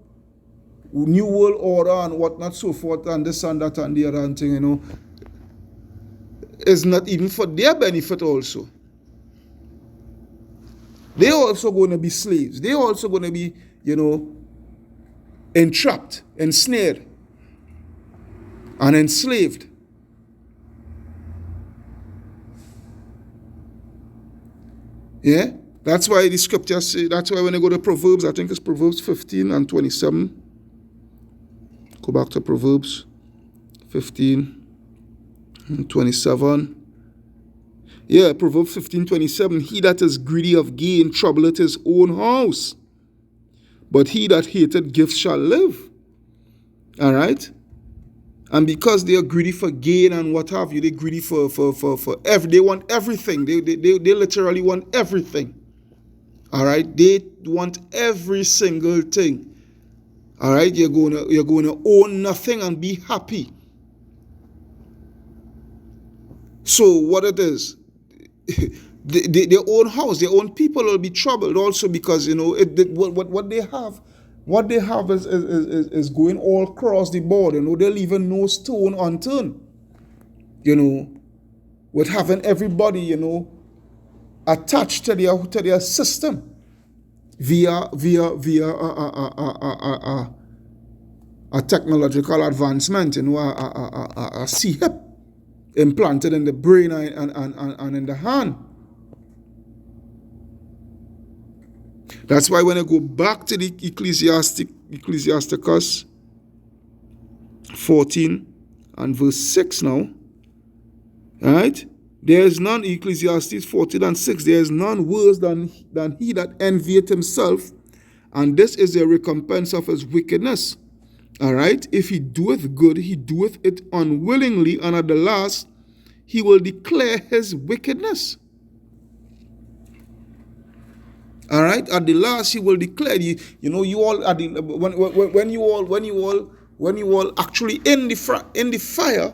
world order and whatnot, so forth, and this and that and the other and thing, is not even for their benefit also. They're also going to be slaves. They're also going to be, entrapped, ensnared, and enslaved. Yeah? That's why the scriptures say, that's why when you go to Proverbs, I think it's Proverbs 15 and 27. Go back to Proverbs 15 and 27. Yeah, Proverbs 15:27. He that is greedy of gain troubleth his own house, but he that hateth gifts shall live. All right? And because they are greedy for gain and what have you, they're greedy for they want everything. They literally want everything. All right? They want every single thing. All right? You're going to own nothing and be happy. So what it is, their own house, their own people will be troubled also because what they have is going all across the board. They're leaving no stone unturned. With having everybody attached to their system via a technological advancement, a chip implanted in the brain and in the hand. That's why when I go back to the Ecclesiasticus 14 and verse 6 now, all right? There is none, Ecclesiastes 14 and 6, there is none worse than he that envieth himself, and this is a recompense of his wickedness. All right? If he doeth good, he doeth it unwillingly, and at the last, he will declare his wickedness. All right? At the last, he will declare. You all at the, when you all actually in the fire.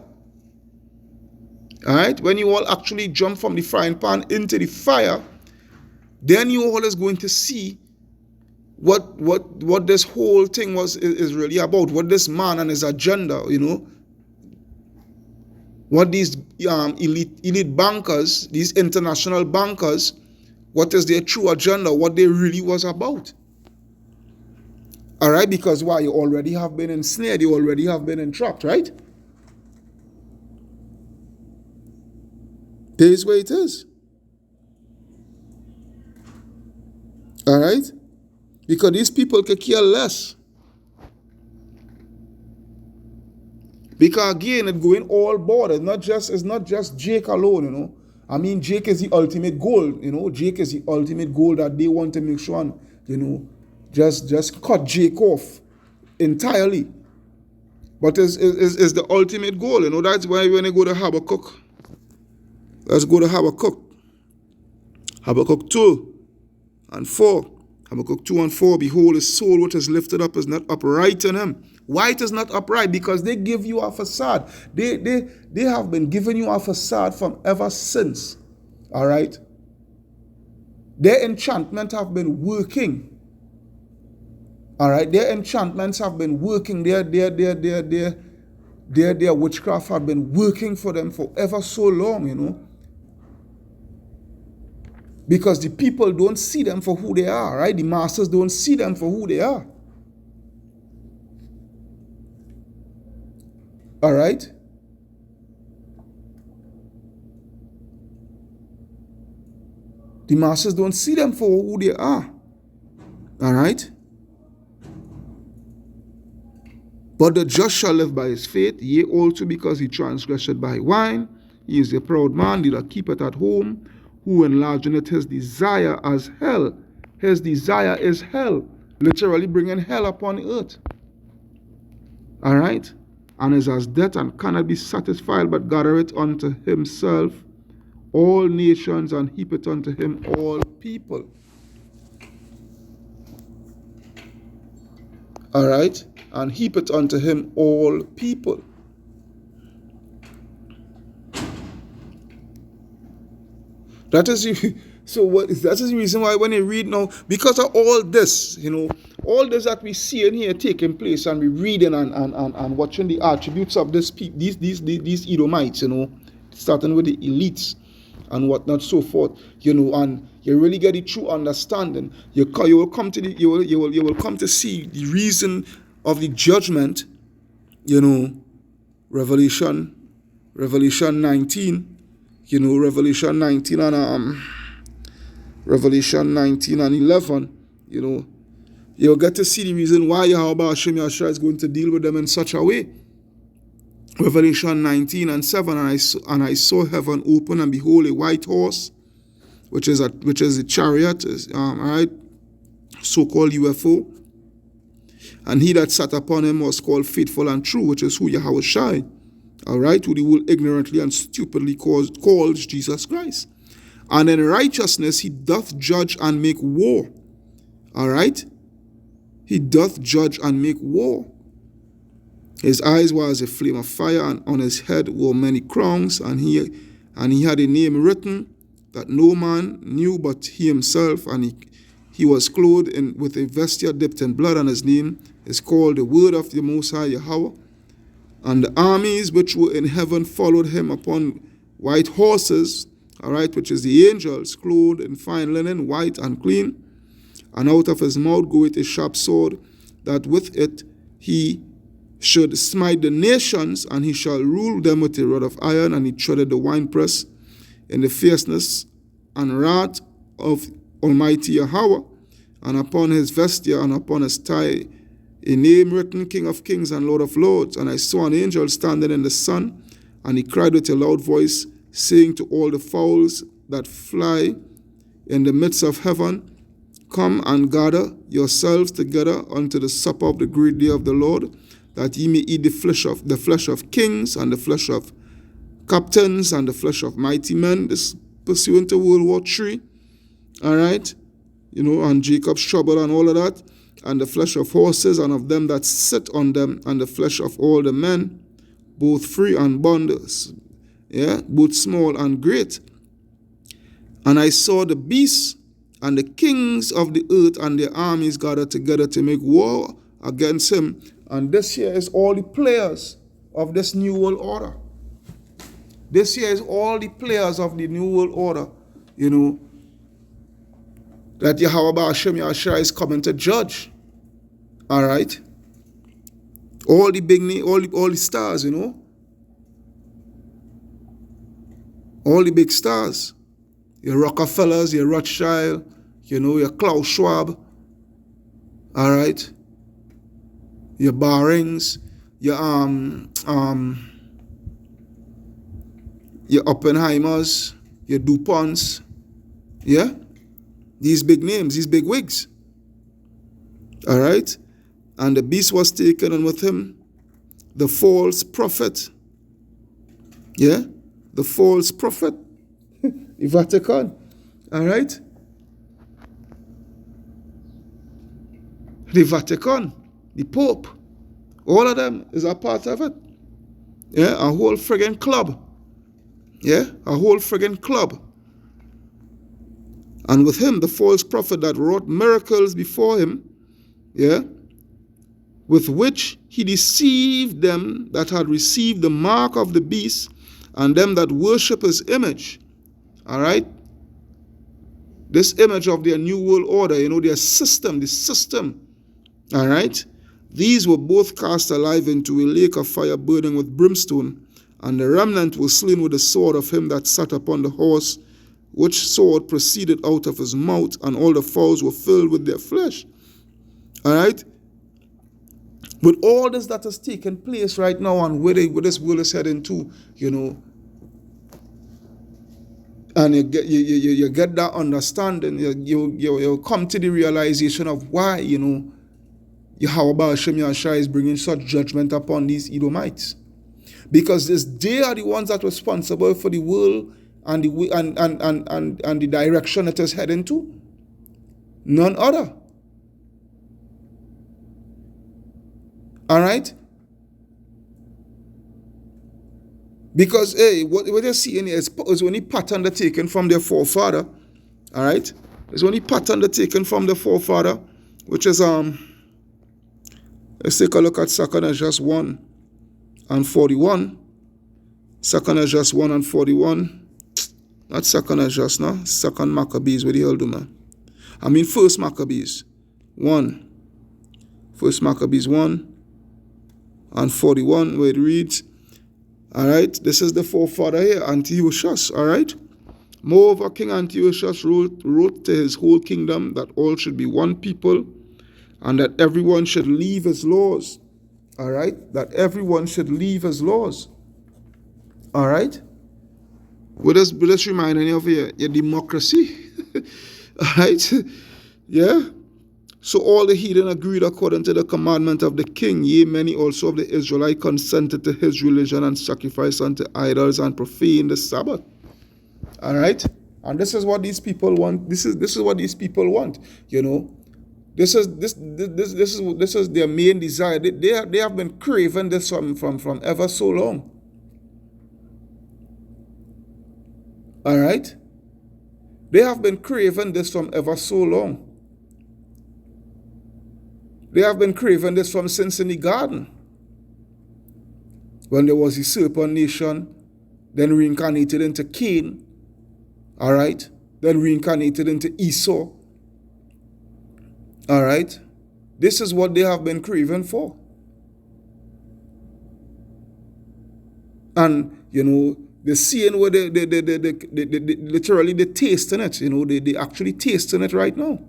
All right? When you all actually jump from the frying pan into the fire, then you all is going to see what this whole thing is really about, what this man and his agenda, what these elite bankers, these international bankers, what is their true agenda, what they really was about. All right, because why? You already have been ensnared, you already have been entrapped, right? There's where it is. All right? Because these people could care less. Because again, it's going all board. It's not just Jake alone, I mean, Jake is the ultimate goal, Jake is the ultimate goal that they want to make sure, just cut Jake off entirely. But is the ultimate goal, That's why when I go to Habakkuk, let's go to Habakkuk. Habakkuk 2 and 4. Habakkuk 2 and 4, behold, his soul which is lifted up is not upright in him. Why it is not upright? Because they give you a facade. They have been giving you a facade from ever since. All right? Their enchantment have been working. All right? Their enchantments have been working. Their witchcraft have been working for them for ever so long, Because the people don't see them for who they are, right? The masters don't see them for who they are. All right? The masters don't see them for who they are. All right? But the just shall live by his faith, yea, also because he transgressed by wine. He is a proud man, did not keep it at home, who enlargeth his desire as hell. His desire is hell, literally bringing hell upon earth. All right? And is as death and cannot be satisfied, but gathereth unto himself all nations and heapeth unto him all people. All right? And heapeth unto him all people. That is so. That is the reason why when you read now, because of all this, all this that we see in here taking place, and we reading and watching the attributes of these Edomites, starting with the elites and whatnot, so forth, and you really get the true understanding. You will come to you will come to see the reason of the judgment. Revelation 19. Revelation 19 and Revelation 19 and 11. You'll get to see the reason why Yahweh Hashem Yahshua is going to deal with them in such a way. Revelation 19 and 7, and I saw heaven open, and behold, a white horse, which is a chariot, right, so-called UFO. And he that sat upon him was called Faithful and True, which is who Yahweh Shai, all right, who the world ignorantly and stupidly calls Jesus Christ. And in righteousness he doth judge and make war. All right? He doth judge and make war. His eyes were as a flame of fire, and on his head were many crowns, and he had a name written that no man knew but he himself, and he was clothed with a vesture dipped in blood, and his name is called the Word of the Most High Yahweh. And the armies which were in heaven followed him upon white horses, all right, which is the angels, clothed in fine linen, white and clean. And out of his mouth goeth a sharp sword, that with it he should smite the nations, and he shall rule them with a rod of iron, and he treaded the winepress in the fierceness and wrath of Almighty Yahweh. And upon his vesture and upon his thigh a name written, King of Kings and Lord of Lords. And I saw an angel standing in the sun, and he cried with a loud voice, saying to all the fowls that fly in the midst of heaven, Come and gather yourselves together unto the supper of the great day of the Lord, that ye may eat the flesh of kings, and the flesh of captains, and the flesh of mighty men. This pursuant to World War III, all right, and Jacob's trouble and all of that, and the flesh of horses, and of them that sit on them, and the flesh of all the men, both free and bond, both small and great. And I saw the beasts and the kings of the earth and their armies gathered together to make war against him. And this here is all the players of this New World Order. This here is all the players of the New World Order, that Yahweh Hashem Yahshua is coming to judge. All right? All the big names, all the stars, all the big stars. Your Rockefellers, your Rothschild, your Klaus Schwab, all right? Your Barings, your Oppenheimers, your DuPonts, yeah? These big names, these big wigs, all right? And the beast was taken, and with him the false prophet, the false prophet, the Vatican, all right? The Vatican, the Pope, all of them is a part of it. A whole friggin' club. A whole friggin' club. And with him, the false prophet that wrought miracles before him, with which he deceived them that had received the mark of the beast, and them that worship his image. All right? This image of their New World Order, their system, the system. All right? These were both cast alive into a lake of fire burning with brimstone, and the remnant was slain with the sword of him that sat upon the horse, which sword proceeded out of his mouth, and all the fowls were filled with their flesh. All right? With all this that has taken place right now, and where this world is heading to, and you get that understanding, you come to the realization of why, Yahweh Hashem Yahshua is bringing such judgment upon these Edomites. Because they are the ones that are responsible for the world and the direction it is heading to. None other. All right? Because, hey, what you're seeing here is only pattern they're taken from their forefather. All right? It's only pattern they're taken from the forefather, which is, let's take a look at 2nd Ezra 1 and 41. 2nd Ezra 1 and 41. Not 2nd Ezra, no? 2nd Maccabees, what the hell do, man? I mean 1st Maccabees 1. 1st Maccabees 1 and 41, where it reads, all right, this is the forefather here, Antiochus, all right? Moreover, King Antiochus wrote to his whole kingdom that all should be one people and that everyone should leave his laws, all right? That everyone should leave his laws, all right? Will this remind any of your democracy? All right? Yeah? So all the heathen agreed according to the commandment of the king. Yea, many also of the Israelites consented to his religion and sacrificed unto idols and profaned the Sabbath. All right? And this is what these people want. This is what these people want. You know, this is their main desire. They have been craving this from ever so long. All right? They have been craving this from ever so long. They have been craving this from since in the garden, when there was the serpent nation, then reincarnated into Cain, all right? Then reincarnated into Esau, all right? This is what they have been craving for. And, you know, the seeing where they literally they tasting it, you know, they actually tasting it right now.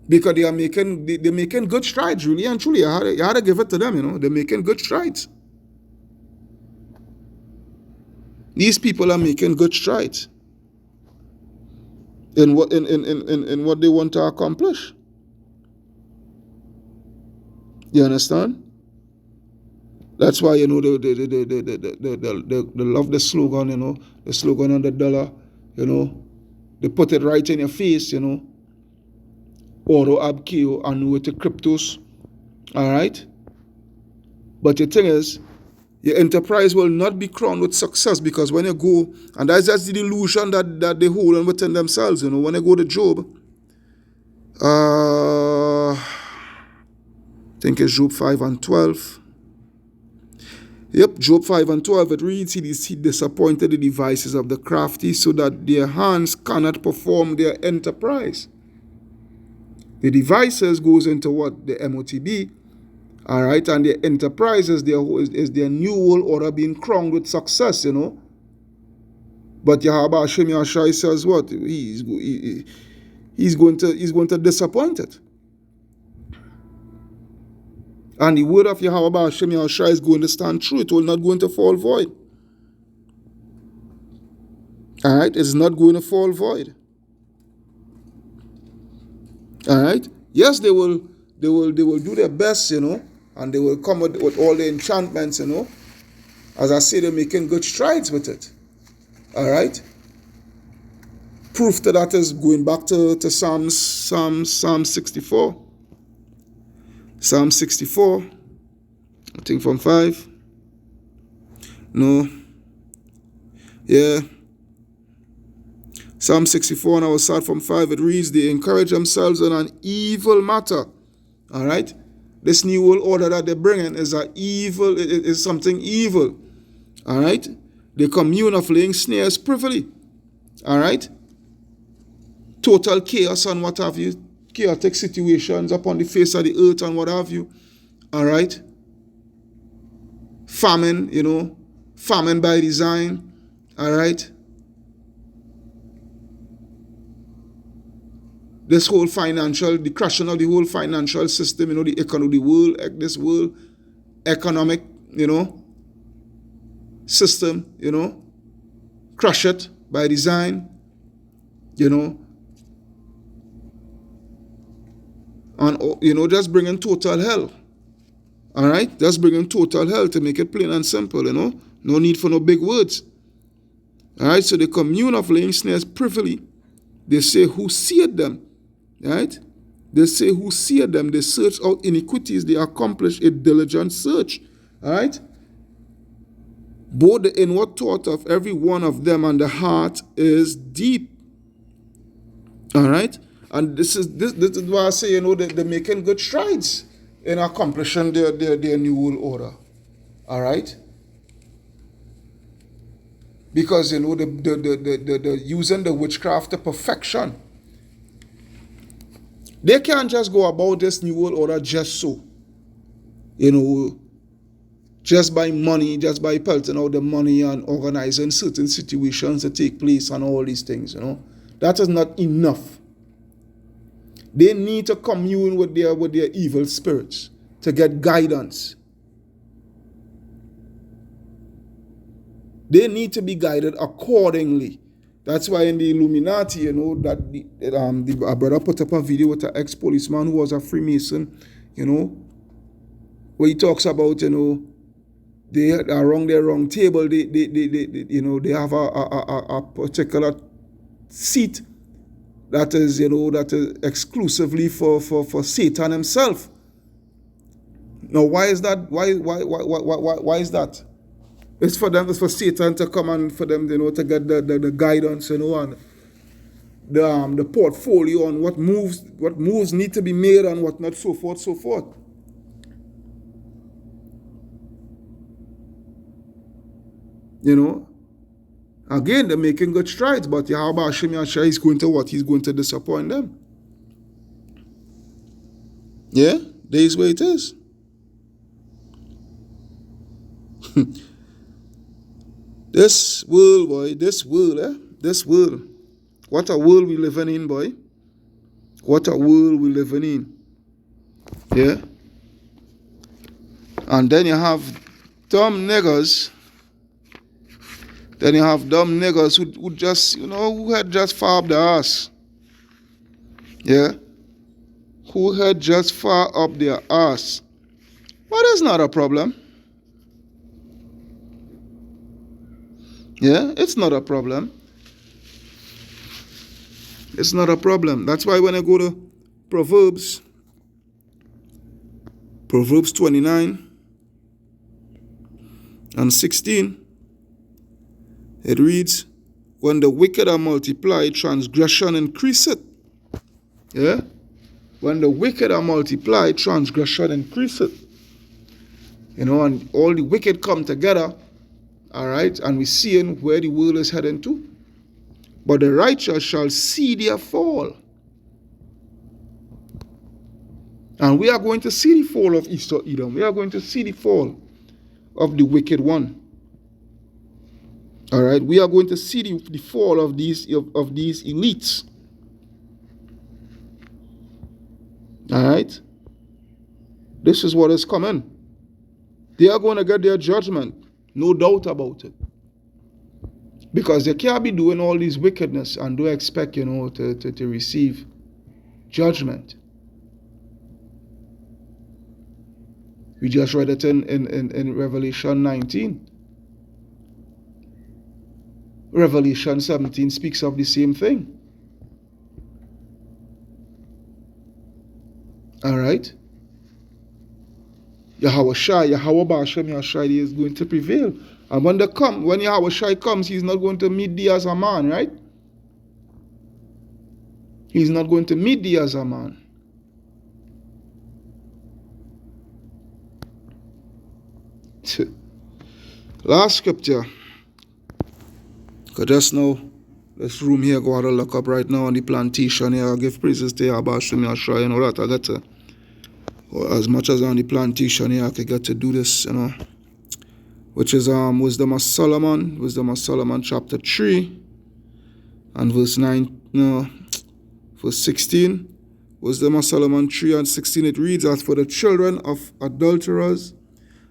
Because they're making good strides, really and truly. You had to give it to them, you know. They're making good strides. These people are making good strides in what they want to accomplish. You understand? That's why, you know, they love the slogan, you know, the slogan on the dollar, you know. They put it right in your face, you know. O.R.D.E.R annuity cryptos. All right? But the thing is, your enterprise will not be crowned with success, because when you go, and that's just the delusion that they hold on within themselves, you know, when you go to Job, I think it's Job 5 and 12. Yep, Job 5 and 12, it reads, he disappointed the devices of the crafty so that their hands cannot perform their enterprise. The devices goes into what? The MOTB. All right, and their enterprise is their new world order being crowned with success, you know. But Yahweh Hashem Yahshai says what? He's going to disappoint it. And the word of Yahweh Hashem Yahshai is going to stand true. It will not going to fall void. All right, it's not going to fall void. All right. Yes, they will do their best, you know, and they will come with all the enchantments, you know. As I say, they're making good strides with it. All right. Proof to that is going back to Psalm 64. Psalm 64, I think from 5. No. Yeah. Psalm 64, and I will start from 5. It reads, they encourage themselves in an evil matter. All right? This new world order that they're bringing is is something evil. All right? They commune of laying snares privily. All right? Total chaos and what have you. Chaotic situations upon the face of the earth and what have you. All right? Famine, you know. Famine by design. All right? This whole the crashing of the whole financial system, you know, this world economic, you know, system, you know, crush it by design, you know, and, you know, just bringing total hell. All right? Just bringing total hell, to make it plain and simple, you know. No need for no big words. All right? So the commune of laying snares privily, they say, who seeth them? Right? They say, who seeth them? They search out iniquities. They accomplish a diligent search. All right? Both the inward thought of every one of them and the heart is deep. All right? And this is why I say, they're making good strides in accomplishing their new world order. All right? Because, they're using the witchcraft to perfection. They can't just go about this new world order just so. Just by money, just by pelting out the money and organizing certain situations to take place and all these things, That is not enough. They need to commune with their evil spirits to get guidance. They need to be guided accordingly. That's why in the Illuminati, a brother put up a video with an ex-policeman who was a Freemason, where he talks about, they are around their round table. They have a particular seat that is exclusively for Satan himself. Now, why is that? Why is that? It's for them. It's for Satan to come and for them, to get the guidance, and the portfolio on what moves need to be made and what not, so forth, so forth. Again, they're making good strides, but Yahweh Hashem Yahshua is going to what? He's going to disappoint them. Yeah, that's where it is. This world, boy, this world. What a world we living in, boy. What a world we living in. Yeah. And then you have dumb niggers. Then you have dumb niggers who just, who had just far up the ass. Yeah. Who had just far up their ass. But that's not a problem. Yeah, it's not a problem. It's not a problem. That's why when I go to Proverbs 29 and 16, it reads, when the wicked are multiplied, transgression increaseth. Yeah? When the wicked are multiplied, transgression increaseth. And all the wicked come together, all right, and we're seeing where the world is heading to. But the righteous shall see their fall. And we are going to see the fall of East or Edom. We are going to see the fall of the wicked one. All right, we are going to see the fall of these elites. All right, this is what is coming. They are going to get their judgment, no doubt about it. Because they can't be doing all this wickedness and do expect, to receive judgment. We just read it in Revelation 19. Revelation 17 speaks of the same thing. All right? Yahweh Hashem Yahshua is going to prevail. And when Yahweh Shai comes, he's not going to meet thee as a man, right? He's not going to meet thee as a man. Last scripture. Because just now, this room here go out to look up right now on the plantation here. I give praises to Yahweh Hashem Yahshua, that I get to, as much as on the plantation here, I can get to do this, which is Wisdom of Solomon chapter 3 and verse 16. Wisdom of Solomon 3 and 16, it reads, as for the children of adulterers,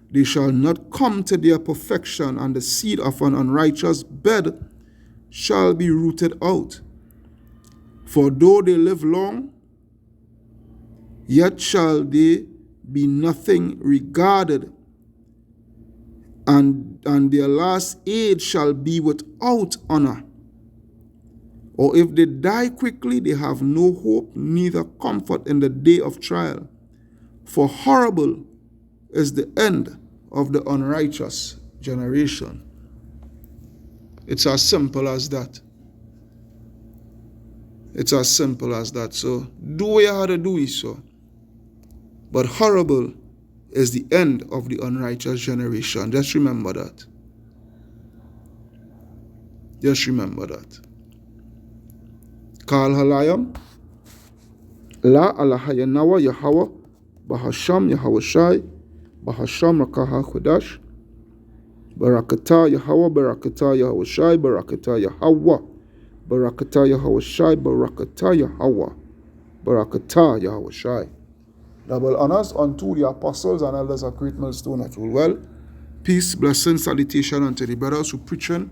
they shall not come to their perfection, and the seed of an unrighteous bed shall be rooted out. For though they live long, yet shall they be nothing regarded, and their last age shall be without honor. Or if they die quickly, they have no hope, neither comfort in the day of trial. For horrible is the end of the unrighteous generation. It's as simple as that. It's as simple as that. So do what you had to do, so. But horrible is the end of the unrighteous generation. Just remember that. Just remember that. Kal halayam. La alahaya nawa Yahweh. Bahasham Yahweh Shai. Bahasham Rakaha Kodash. Barakata Yahweh. Barakata Yahweh Shai. Barakata Yahweh. Barakata Yahweh Shai. Barakata Yahweh. Barakata Yahweh Shai. Double honors unto the apostles and elders of Great Millstone at Well. Peace, blessing, salutation unto the brothers who preaching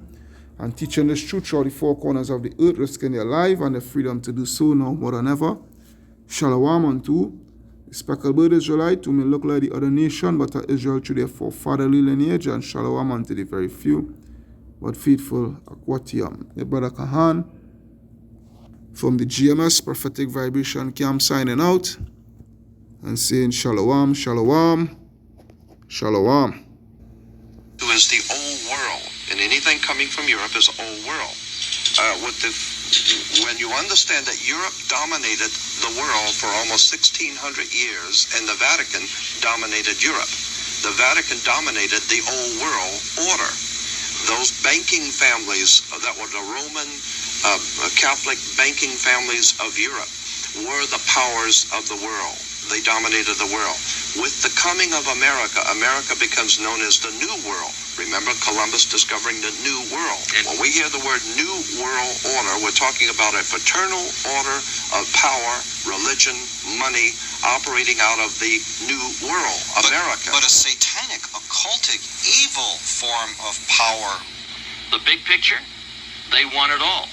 and teaching this truth throughout the four corners of the earth, risking their life and the freedom to do so now more than ever. Shalom unto the speckled bird Israelite, who may look like the other nation, but are Israel through their forefatherly lineage, and shalom unto the very few, but faithful Akwatiam. The brother Kahan from the GMS Prophetic Vibration Camp signing out and saying shalom, shalom, shalom. Who is the old world, and anything coming from Europe is old world. When you understand that Europe dominated the world for almost 1,600 years, and the Vatican dominated Europe. The Vatican dominated the old world order. Those banking families that were the Roman Catholic banking families of Europe were the powers of the world. They dominated the world. With the coming of America, America becomes known as the New World. Remember Columbus discovering the New World. And when we hear the word New World Order, we're talking about a fraternal order of power, religion, money, operating out of the New World, America. But a satanic, occultic, evil form of power. The big picture, they want it all.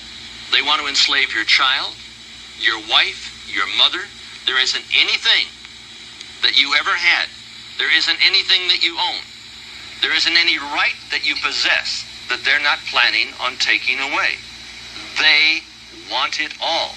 They want to enslave your child, your wife, your mother. There isn't anything that you ever had. There isn't anything that you own. There isn't any right that you possess that they're not planning on taking away. They want it all.